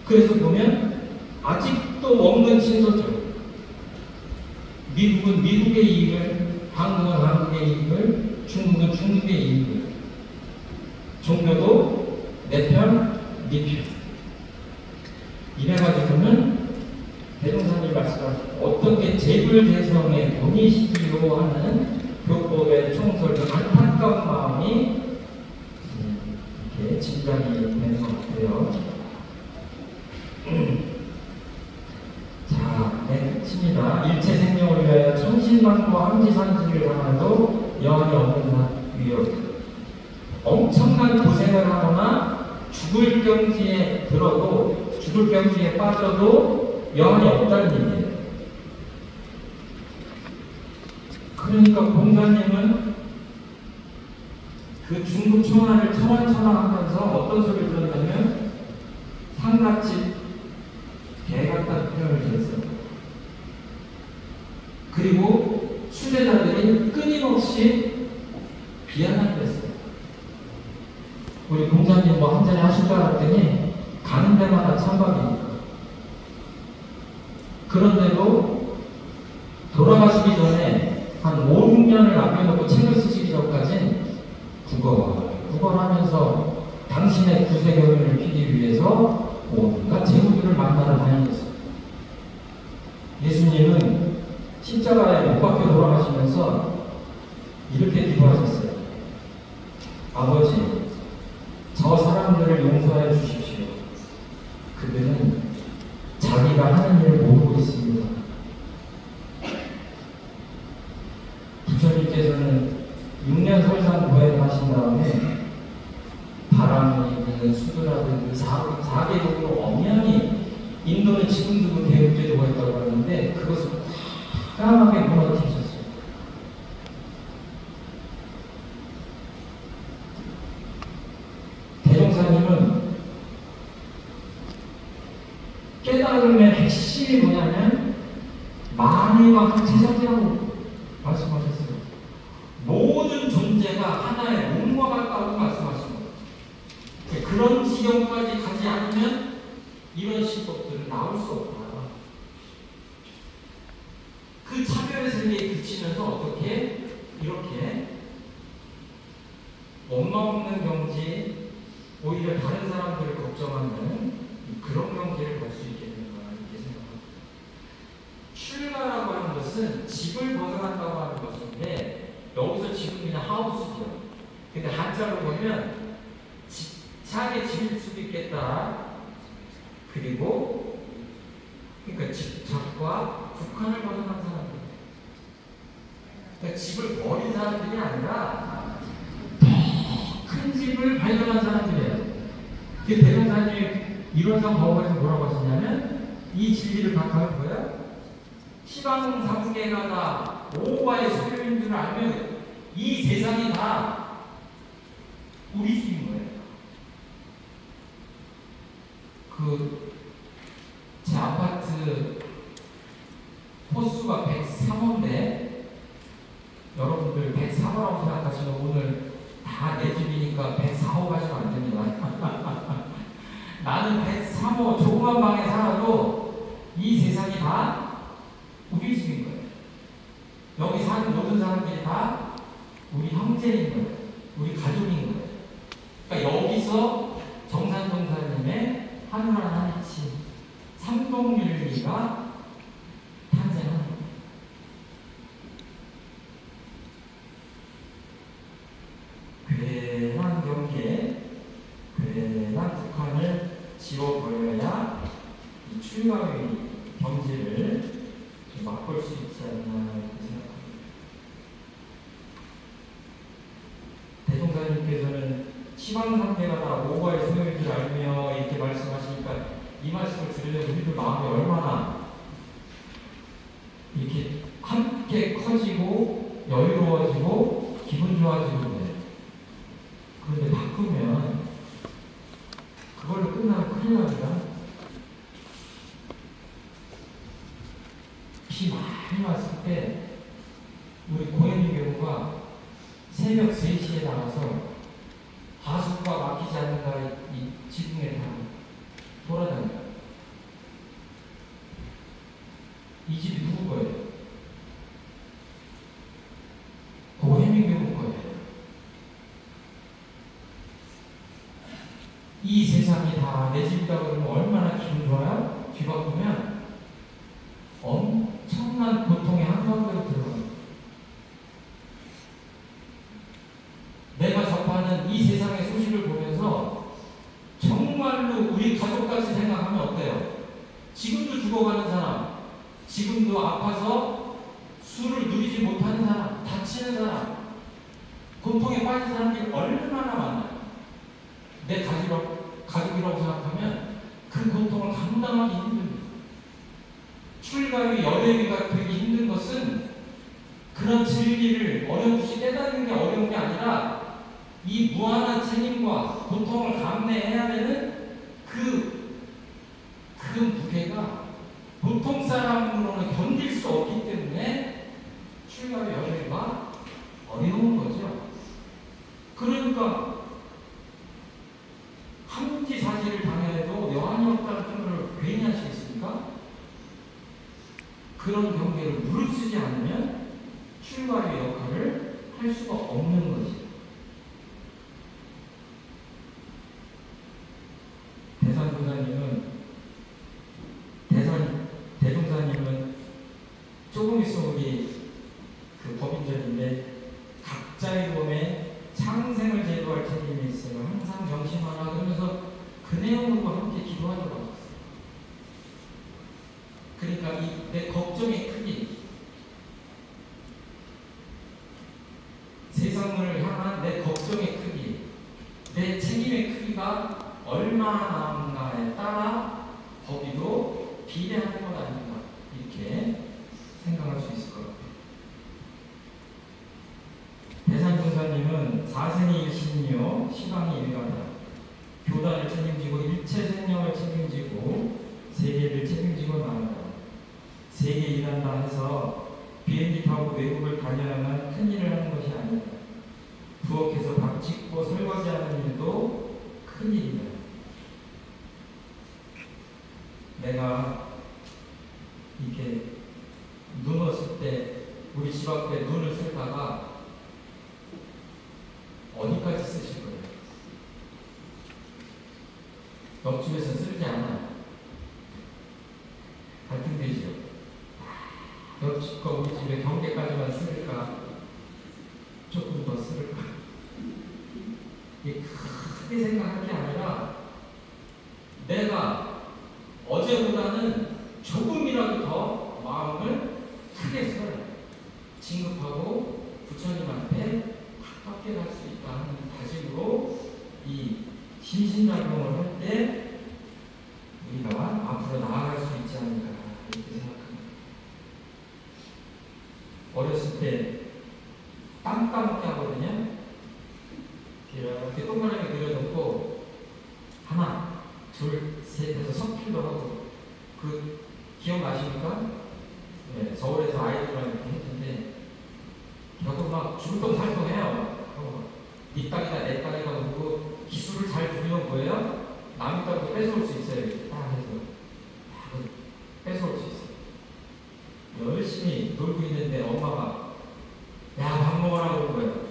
그래서 보면 아직도 원근 친서죠. 미국은 미국의 이익을, 한국은 한국의 이익을, 중국은 중국의 이익을. 종교도 내 편, 네 편. 이래가지고는 대종사님 말씀하신 어떤 게 재불대성의 본이시기로 하는 교법의 총설의 안타까운 마음이 이렇게 진작이 되는 것 같아요. 자, 네, 끝입니다. 일체 생명을 위하여 천신만고 함지산지를 당하도 여한이 없는 위협. 엄청난 고생을 하거나 죽을 경지에 들어도, 죽을 경지에 빠져도 여한이 없다는 얘기예요. 그러니까 공자님은 그 중국 청하를 천하하면서 어떤 소리를 들었냐면 상갓집 개 같다는 표현을 들었어요. 그리고 수제자들이 끊임없이 비아냥을 했어요. 우리 공자님 뭐 한잔 하실 줄 알았더니 가는 데마다 찬밥이니까. 그런데도 돌아가시기 전에 한 5, 6년을 남겨놓고 책을 쓰시기 전까지는 구걸하면서 당신의 구세경을 피기 위해서 온갖 제국들을 만나러 다니셨어요. 예수님은 십자가에 못 박혀 돌아가시면서 이렇게 기도하셨어요. 아버지, 저 사람들을 용서해 주십시오. 그들은 자기가 하는 일을 모르고 있습니다. 부처님께서는 6년 설상 보행하신 다음에 바람이든 수두라든 4개국으로 엄연히 인도는 지금도 그 개혁제도가 있다고 하는데 그것을 과감하게 무너뜨리셨어요. 대종사님은 깨달음의 핵심이 뭐냐면 만유와 한체성이라고 말씀하셨어요. 모든 존재가 하나의 몸과 같다고 말씀하신 거예요. 그런 지경까지 가지 않으면 이런 신법들은 나올 수 없다. 그 차별의 세계에 그치면서 어떻게 이렇게 엄마 없는 경지, 오히려 다른 사람들을 걱정하는 그런 경지를 갈 수 있겠는가 이렇게 생각합니다. 출가라고 하는 것은 집을 벗어난다고 하는 것인데 여기서 지금 그냥 하우스죠. 근데 한자로 보면 자기 집일 수도 있겠다. 그리고 그러니까 집착과 국한을 벗어난 사람들. 그러니까 집을 버린 사람들이 아니라 더 큰 집을 발견한 사람들이에요. 그 대종사님이 일원상 법원에서 뭐라고 하셨냐면 이 진리를 각하면 뭐예요? 시방 삼계가 다 오와의 소유인 줄 알면 이 세상이 다 우리 집인 거예요. 제 아파트 호수가 103호인데 여러분들 103호라고 생각하시면 오늘 다 내 집이니까 104호 가시면 안 됩니다. 나는 103호 조그만 방에 살아도 이 세상이 다 우리 집인 거예요. 여기 사는 모든 사람들이 다 우리 형제인 거예요. 우리 가족인 거예요. 그러니까 여기서 정산동사님의 하늘하나 하나치 삼동윤리가 탄생한 거예요. 괴한 경계, 괴한 북한을 지워버려야 이 출가의 경지를 맛볼 수 있지 않나 이렇게 생각합니다. 대종사님께서는 시방상태가 다 오과의 소용인 줄 알며 이렇게 말씀하시니까 이 말씀을 들으려고 우리들 마음이 얼마나 이렇게 함께 커지고 여유로워지고 기분 좋아지고 그래. 그런데 바꾸면 그걸로 끝나면 큰일 납니다. 비 많이 왔을 때 우리 고현희 교우가 새벽 3시에 나가서 하수구가 막히지 않는가 이 지붕에 다 돌아다녀요. 이 집이 누구 거예요? 고현희 교우 거예요. 이 세상이 다 내 집이다 그러면 얼마나 기분 좋아요? 뒤바꾸면 엄청난 고통의 한가운데로 들어갑니다. 내가 접하는 이 세상의 소식을 보면서 정말로 우리 가족같이 생각하면 어때요? 지금도 죽어가는 사람, 지금도 아파서 술을 누리지 못하는 사람, 다치는 사람, 고통에 빠진 사람들이 얼마나 많아요. 내 가족이라고 생각하면 그 고통을 감당하기 힘듭니다. 출가위, 여행위가 되기 힘든 것은 그런 진리를 어렴풋이 깨닫는 게 어려운 게 아니라 이 무한한 책임과 고통을 감내해야 되는 그 무게가 보통 사람으로는 견딜 수 없기 때문에 출가위, 여행위가 어려운 거죠. 그러니까 한지 사실을 당해도 여한이 없다는 표현을 괜히 하시겠습니까? 그런 경계를 무릅쓰지 않으면 출가의 역할을 할 수가 없는 거지. 대동사님은 조금 있으면 우리 그 법인전인데 각자의 몸에 창생을 제도할 책임이 있어요. 항상 정신하라 그러면서 그 내용으로 함께 기도하도록 하셨어요. 그러니까 이 내 걱정의 크기, 세상을 향한 내 걱정의 크기, 내 책임의 크기가 얼마나 남는가에 따라 법이도 비례하는 것 아닌가 이렇게 생각할 수 있을 것 같아요. 대산종사님은 사생이 일신이요 시방이 일가다. 교단을 책임지고 일체 생명을 책임지고 세계를 책임지고 나간다. 세계 일한다 해서 비행기 타고 외국을 다녀야만 큰일을 하는 것이 아니다. 부엌에서 밥 짓고 설거지하는 일도 큰일이다. 내가 이렇게 눈 왔을 때 우리 집 앞에 눈을 쓸다가 어디까지 쓰실 거예요? 옆집에서 쓰지 않아요. 갈등되죠. 옆집과 우리 집의 경계까지만 쓸까? 조금 더 쓸까? 이게 크게 생각할 게 아니라 내가 어제보다는 조금이라도 더 마음을 크게 써요. 진급하고 부처님한테 가깝게 갈 수 있다 하는 다짐으로 이 신신작용을 할 때 우리가 앞으로 나아갈 수 있지 않을까 이렇게 생각합니다. 어렸을 때 땅 까먹게 하거든요. 이렇게 동그랗게 그려놓고 하나, 둘, 셋 해서 섞기도 하고 그 기억나십니까? 네, 서울에서 아이들이랑 이렇게 했는데 저도 막 죽을 돈 살도 해요. 네 땅이다 내 땅이다 그러고 기술을 잘 부리는 거예요. 남의 땅도 뺏어올 수 있어요. 이렇게 딱 해서 뺏어올 수 있어요. 열심히 놀고 있는데 엄마가 야 밥 먹으라 그런 거예요.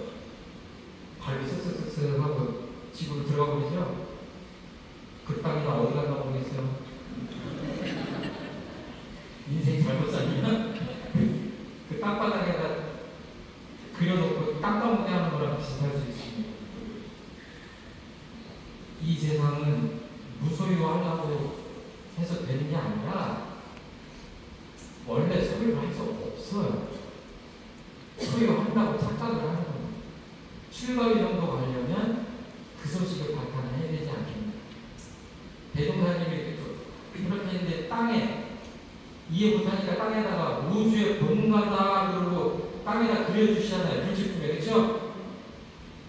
발이 쓱쓱쓱쓱 하고 집으로 들어가 버리죠. 그 땅이나 어디 갔나 모르겠어요. 인생 잘못 살면 그 땅바닥에다 그려놓고 땅 까먹게 하는 거랑 비슷할 수 있습니다. 이 세상은 무소유하려고 해서 되는 게 아니라 원래 소유할 수 없어요. 소유한다고 착각을 하는 겁니다. 출가위 정도 가려면 그 소식을 바탕을 해야 되지 않겠나. 대동사님이 이해 못하니까 땅에다가 우주의 본가다 그러고 땅에다 그려주시잖아요. 불식품에. 그렇죠?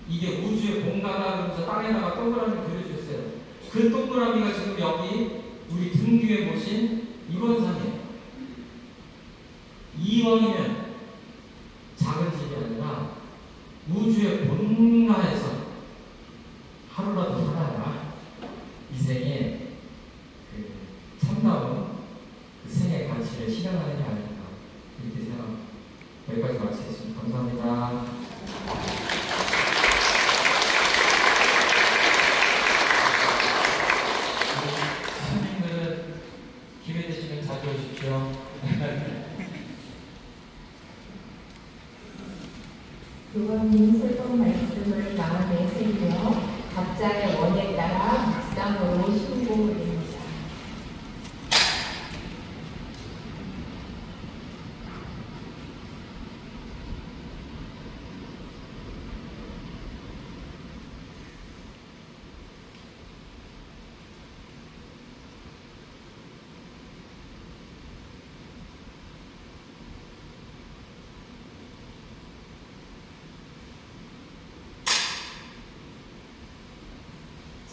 이게 우주의 본가다 그러면서 땅에다가 동그라미 그려주셨어요. 그 동그라미가 지금 여기 우리 등 뒤에 보신 이원상이에요. 이원이면 작은 집이 아니라 우주의 본가에서 하루라도 살아야 이 생에 그 참다운 그 생의 가치를 실현하는 게 아닐까 이렇게 생각합니다. 여기까지 마치겠습니다. 감사합니다. 시민들은 기회 되시면 자주 오십시오. 교관님 설명 말씀을 마음에 새기며 각자의 원에 따라 묵상으로 신고드립니다.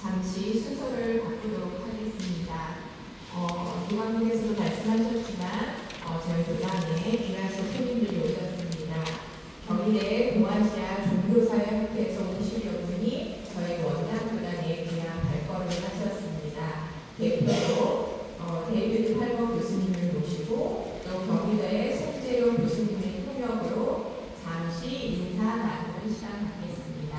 잠시 순서를 바꾸도록 하겠습니다. 이왕님께서도 말씀하셨지만 저희 교단에 귀하신 손님들이 오셨습니다. 경희대 동아시아 종교사역회에서 오신 여분이 저희 원당 교단에 귀한 발걸음을 하셨습니다. 대표로 데이비드 팔머 교수님을 모시고 또 경희대의 송재용 교수님의 통역으로 잠시 인사 나누는 시간 갖겠습니다.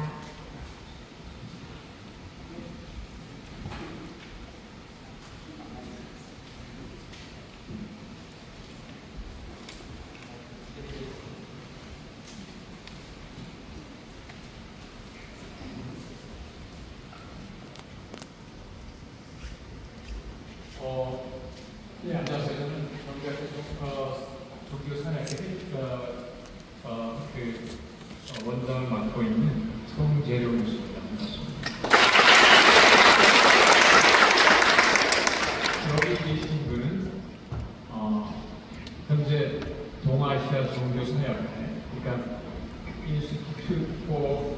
네, 안녕하세요. 저는 종교사역회 원장을 맡고 있는 송재룡 교수입니다. 여기 계신 분은 현재 동아시아 종교사역회, 그러니까 Institute for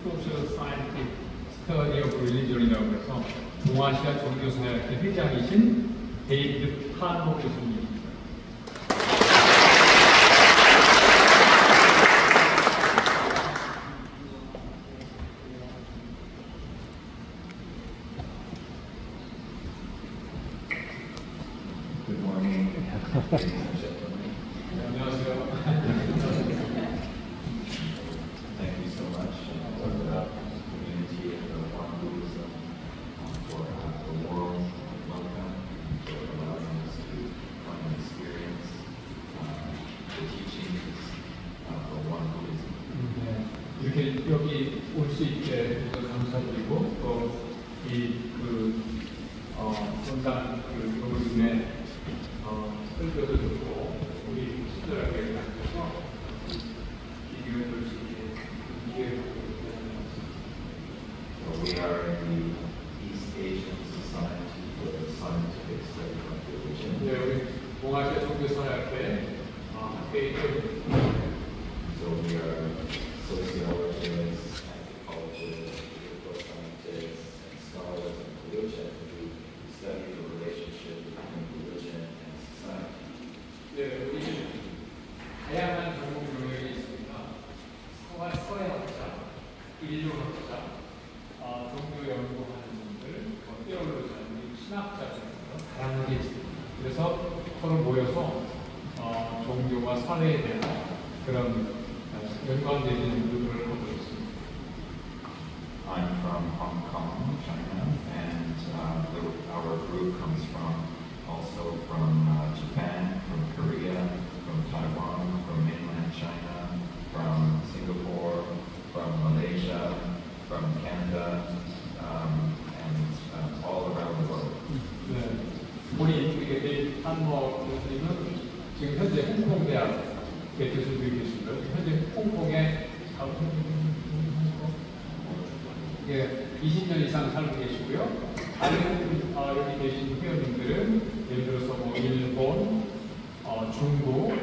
Social Scientific Study of Religion이라고 해서 동아시아 종교사역회 회장이신 데이비드 팔머 교수님입니다. Good morning. 안녕하세요. Thank you so much for the community and the One Buddhism for the world welcome, for allowing us to come and experience the teachings of One Buddhism. 네, 이렇게 여기 올 수 있게 해주셔서 감사드리고 또 이 원장 교수님의 설교도 듣고 우리 친절하게 앉아서 기회를 줄 수 있게 기회를 So we are in the East Asian Society for the Scientific Study of Religion. 네, 우리 동아시아 종교사역회 학회에 So we are sociologists, anthropologists, political scientists, and scholars of religion who study the relationship between religion and society. 네, 우리 다양한 전공 영역이 있습니다. 서해학자, 인류학자, 종교 연구하는 분들, 테올로지안, 신학자 등등 다양하게 있습니다. 그래서 서로 모여서 종교와 사회에 대한 그런 연관되는 연구를 하고 있습니다. I'm from Hong Kong, China, and our group comes also from Japan, from Korea, from Taiwan, from mainland China, from Singapore, from Malaysia, from Canada, and all around the world. 네, 우리 데이비드 팔머 교수님은 지금 현재 홍콩 대학 교수님이 계시고요. 현재 홍콩에 예, 20년 이상 살고 계시고요. 다른 여기 계신 회원님들은 예를 들어서 뭐 일본, 중국,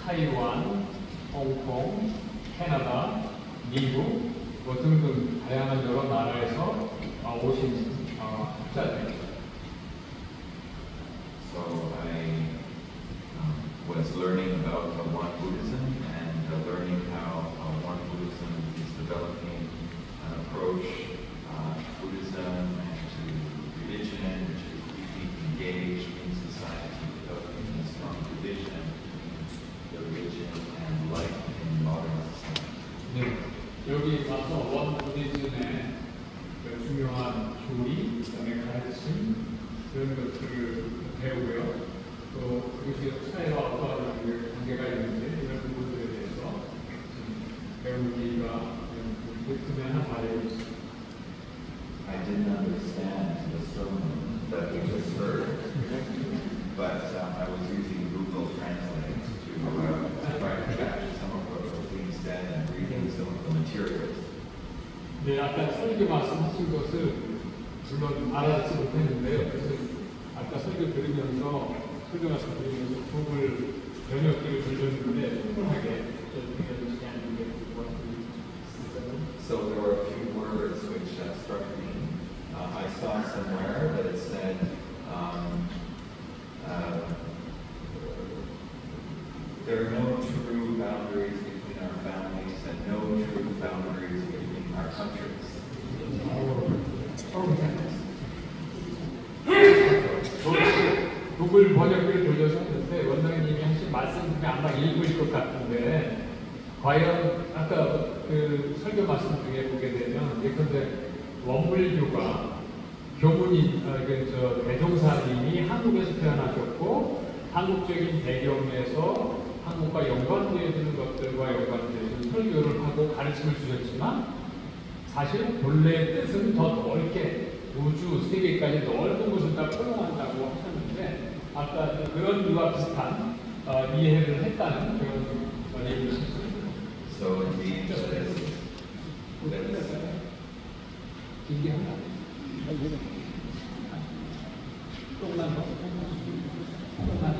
타이완, 홍콩, 캐나다, 미국 뭐 등등 다양한 여러 나라에서 오신 학자들입니다. So I was learning about Won Buddhism and learning how Won Buddhism is developing an approach to Buddhism and to religion, which is deeply engaged in society, developing a strong division between the religion and life in modern society. 네, 여기 와서 원 부디즘의 중요한 교리, 그다음에 가르침 이런 것들을 배우고요. 또 그것이 사회와 어떠한 관계가 있는지 이런 부분들에 대해서 배우는 기회가 있으면 하나 바라고 있습니다. I didn't understand the sermon that we just heard, but I was using Google Translate to try to catch some of what was being said and reading some of the materials. 네, 아까 설교 말씀하신 것을 물론 알아듣지 못했는데요. 그래서 아까 설교 들으면서 설교 말씀 들으면서 구글 번역기를 돌렸는데 충분하게 So there were a few words which struck me. I saw somewhere that it said there are no true boundaries between our families and no true boundaries between our countries. 구글 번역기를 돌려서 했는데 원장님이 하신 말씀 중에 아마 읽을 것 같은데 과연 아까 그 설교 말씀 중에 보게 되면 예컨대 원불교가 교문이 대종사님이 한국에서 태어나셨고 한국적인 배경에서 한국과 연관되어지는 것들과 연관되어지는 설교를 하고 가르침을 주셨지만 사실 본래의 뜻은 더 넓게 우주 세계까지 넓은 것을 다 포용한다고 하셨는데 아까 그런 이와 비슷한 이해를 했다는 그런 얘기를 하셨습니다. So indeed, 길게 하나? 조금만 더? 조금만 더?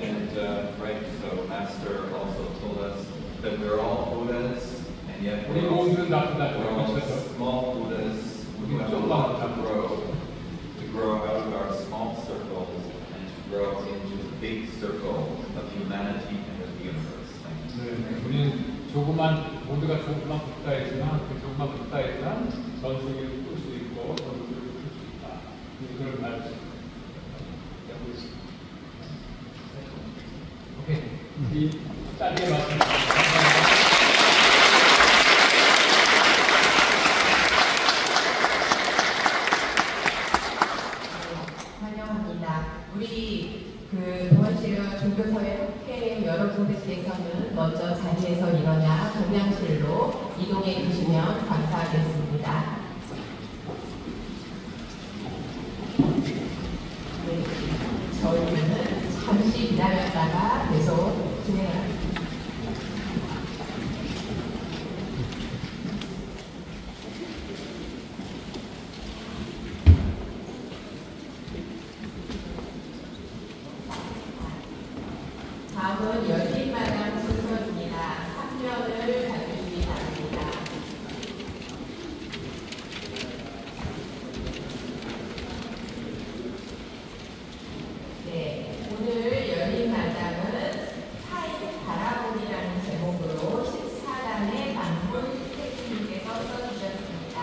And right, so Master also told us that we're all Buddhas, and yet we're all small Buddhas who have a lot to grow out of our small circles and to grow into the big circle of humanity and of the universe. 네, 우리는 모두가 조금만 불타있지만 그 조금만 불타있지만 전 세계를 볼 수 있고 전 세계를 볼 수 있다. 그런 말을 하고 있습니다. 오케이, 이 짧게 말씀드립니다. 환영합니다. 우리 동원시로 종교사회 학회 여러분들께서는 먼저 자리에서 일어나 동양실로 이동해 주시면 감사하겠습니다. 네, 저희는 잠시 기다렸다가 계속 진행합니다. 다음은 열린마당 순서입니다. 3명을 가주시기 바랍니다. 네, 오늘 열린마당은 타인 바라보기라는 제목으로 14단의 방문 태국님께서 써주셨습니다.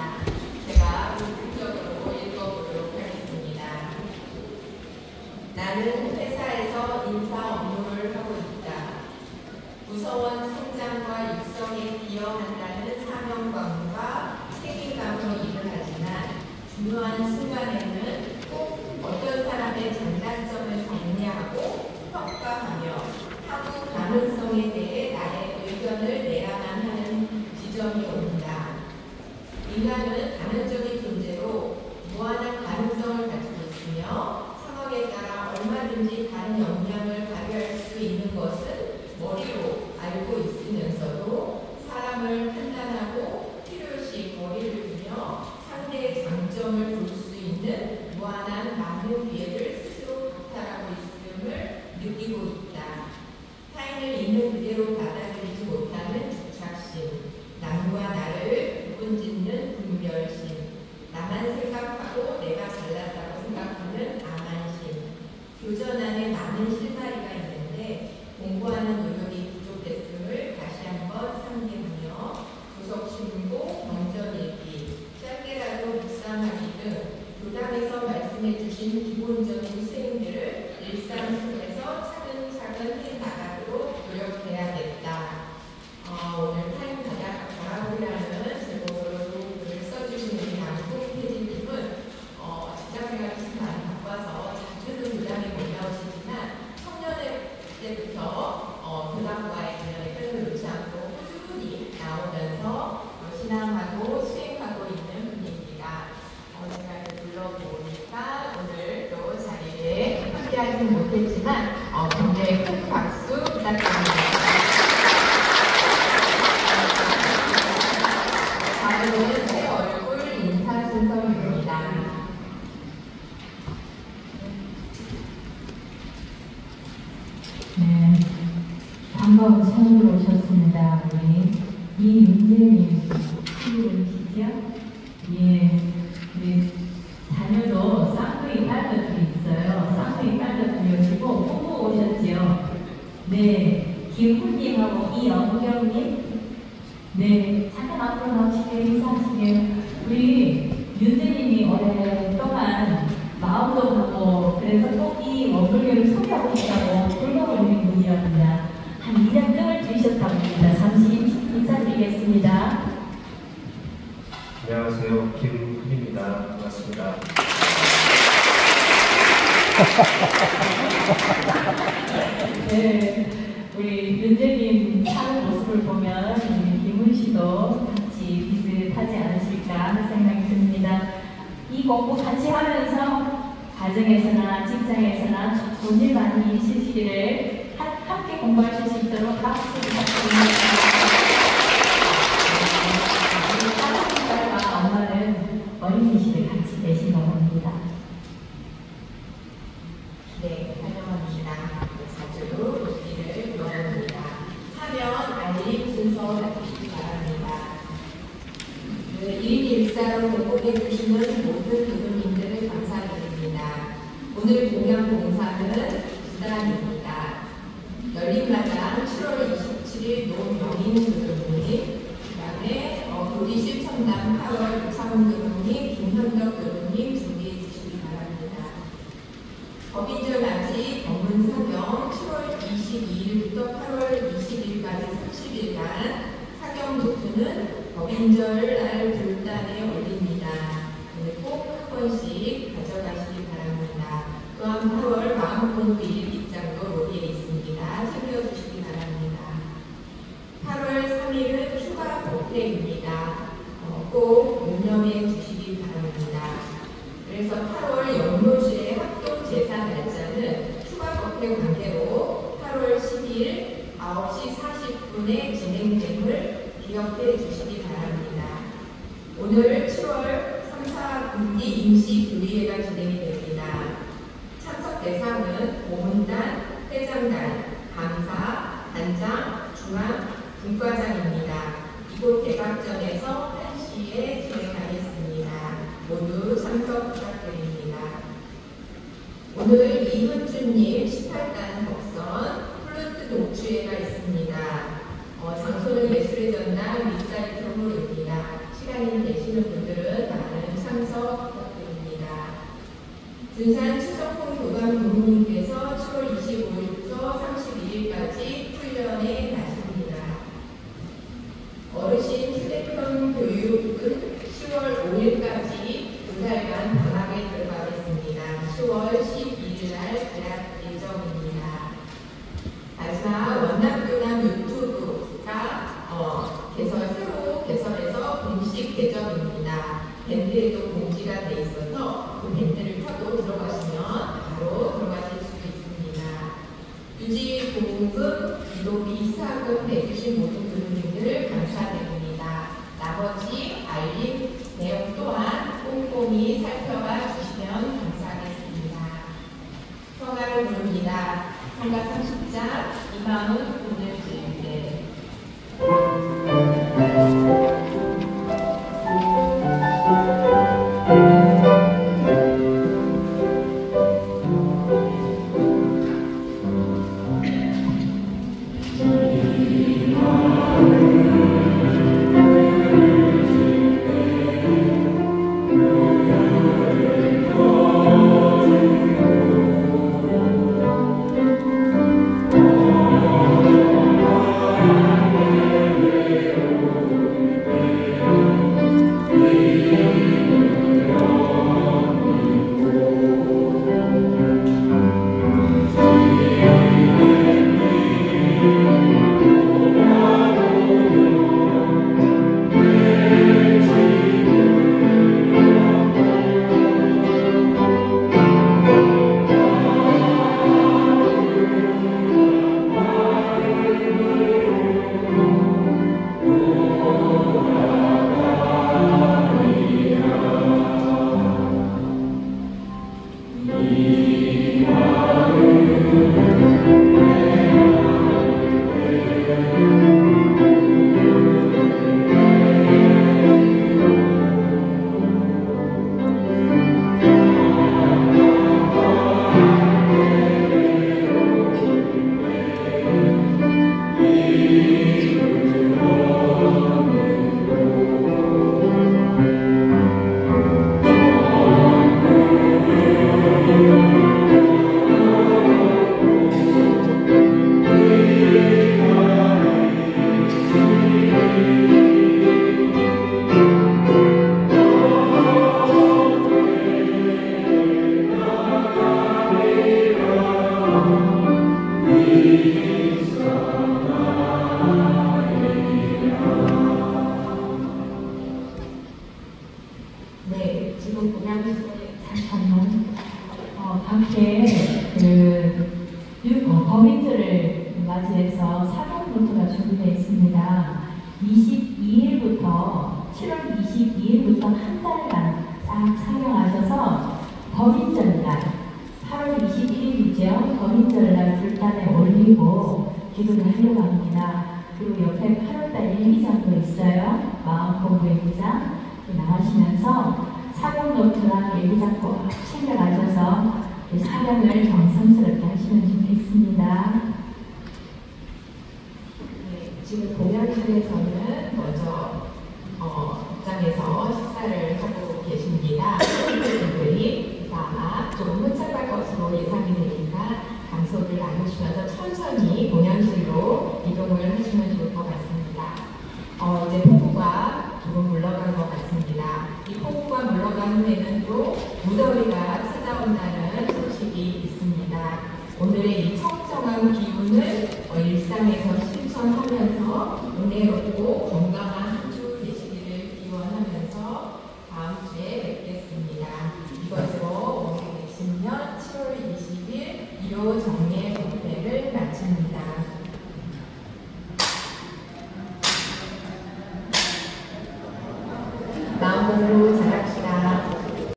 제가 본격적으로 읽어보도록 하겠습니다. 나는 회사에서 인사 업무를 하고 있다. 구성원 성장과 육성에 기여한다는 사명감과 책임감으로 일을 하지만 중요한 순간에는 꼭 어떤 사람의 장단점을 정리하고 평가하며 향후 가능성에 대해 나의 의견을 내야만 하는 지점이 온다. 인간은 가능적인 존재로 무한한 가능성을 가지고 있으며 상황에 따라 얼마든지 다른 역량을 발휘할 수 있는 것은 머리로 알고 있으며 장점을 볼 수 있는 무한한 많은 기회를 스스로 박탈하고 있음을 느끼고 있다. 타인을 있는 그대로 받아들이지 못하는 집착심, 남과 나를 구분짓는 분별심, 나만 생각하고 내가 잘났다고 생각하는 아만심, 교전 안에 많은 실마리가 있는데 공부하는 노력이 부족했음을 다시 한번 상기하며 도서 신고, 경전 읽기, 짧게라도 묵상하기 등 교당에서 말씀해 주신 기본적인 수행들을 일상 속에서 차근차근 해나가도록 노력해야겠다. 오늘 타임 바라보기라는 제목으로 글을 써주신 우리 남궁 PD님은 직장생활이 참 많이 바빠서 자주는 교당에 못 나오시지만 청년의 때부터 교당과의 인연의 끈을 놓지 않고 꾸준히 나오면서 신앙하고 수행하고 있는 분입니다. 제가 불러보니까 오늘 또 자리에 함께하지는 못했지만 굉장히 큰 박수 부탁드립니다. 다음은 새 얼굴 인사 순서입니다. 네, 반가운 처음으로 오셨습니다. 우리 이윤재님 친구분이시죠? 예, 우리 자녀도 쌍둥이 딸들이 있어요. 쌍둥이 딸들 오시고 부부 오셨죠? 네, 김훈님하고 이영경님. 네, 잠깐 앞으로 나오시게 인사하시게. 우리 윤재님이 오랫동안 마음도 하고 그래서 꼭 이 원불교를 소개하고 싶다고 불러오는 분이랍니다. 한 2년 뜸을 들이셨다고 합니다. 잠시 인사드리겠습니다. 안녕하세요. 김훈입니다. 반갑습니다. 네, 우리 윤재님 사는 모습을 보면 김훈 씨도 같이 비슷하지 않으실까 하는 생각이 듭니다. 이 공부 같이 하면서 가정에서나 직장에서나 좋은 일 많이 있으시기를 함께 공부하실 수 있도록 박수 부탁드립니다. 우리 사랑딸과 엄마는 어린이집에 같이 계신다고 합니다. 네, 환영합니다. 자주 오시기를 원합니다. 사면 알림 순서 해주시기 바랍니다. 1인 1사로 공부해 주시는 모든 부모님들을 감사드립니다. 오늘 공연 봉사는 2단입니다. 열린마당 7월 27일 노명인 교수님, 그 다음에 교리 실천단 8월 이창훈 교수님, 김현덕 교수님 준비해 주시기 바랍니다. 법인절 맞이 법문 사경 7월 22일부터 8월 20일까지 30일간 사경 노트는 법인절 날 불단에 올립니다. 꼭 한 번씩 가져가시기 바랍니다. 또한 8월 마음공부 일기장도 로비에 있습니다. 챙겨주시기 바랍니다. 8월 3일은 휴가 복회입니다. 꼭 용념해 주시기 바랍니다. 그래서 8월 연로실의 합동 제사 날짜는 휴가 법회 관계로 8월 10일 9시 40분에 진행됨을 기억해 주시기 바랍니다. 오늘 7월 3, 4분기 임시교의회가 진행이 됩니다. 참석 대상은 고문단, 회장단, 강사, 단장, 중앙, 분과장입니다. 이곳 대각점에서 1시에 진행하겠습니다. 모두 참석 부탁드립니다. 오늘 이훈주님 18단 덕선 플루트 독주회가 있습니다. 장소는 예술의 전당 미사일 경로입니다. 시간이 되시는 분들은 많은 참석 부탁드립니다. 군산 추정봉 교감 부모님께서 7월 25일부터 31일까지 훈련에 나십니다. 어르신 휴대폰 교육은 10월 5일까지 2달간 방학에 들어가겠습니다. 10월 12일 날 개학 예정입니다. 마지막 원남교남 유튜브가 새로 개설해서 공식 계정입니다. 밴드에도 공지가 돼 있어서 그 밴드를 타고 들어가시면 바로 들어가실 수 있습니다. 유지 보험금, 기도비, 이사금 내주신 모든 부모님들 감사드립니다. 나머지 알림 내용 또한 꼼꼼히 함께 거민들을 맞이해서 사경 노트가 준비되어 있습니다. 22일부터 7월 22일부터 한 달간 딱 사경하셔서 거민절날 8월 21일이죠. 거민절날 불단에 올리고 기도를 하려고 합니다. 그리고 옆에 8월달 일기장도 있어요. 마음공부 일기장 나가시면서 사경 노트랑 일기장 꼭 챙겨가셔서 사경을 정성스럽게 하시면 좋겠습니다. 네, 지금 공양실에서는 먼저 입장에서 식사를 하고 계십니다. 분들이 아마 조금 혼잡할 것으로 예상이 되니까 감소를 나누시면서 천천히 공양실로 이동을 하시면 좋을 것 같습니다. 이제 폭우가 조금 물러간 것 같습니다. 이 폭우가 물러간 후에는 또 무더위가 찾아온다는 소식이 있습니다. 오늘의 이 청정한 기운을 일상에서 실천하면서 은혜롭고 건강한 한 주 되시기를 기원하면서 다음 주에 뵙겠습니다. 이것으로 오늘 계시면 7월 20일 1호 정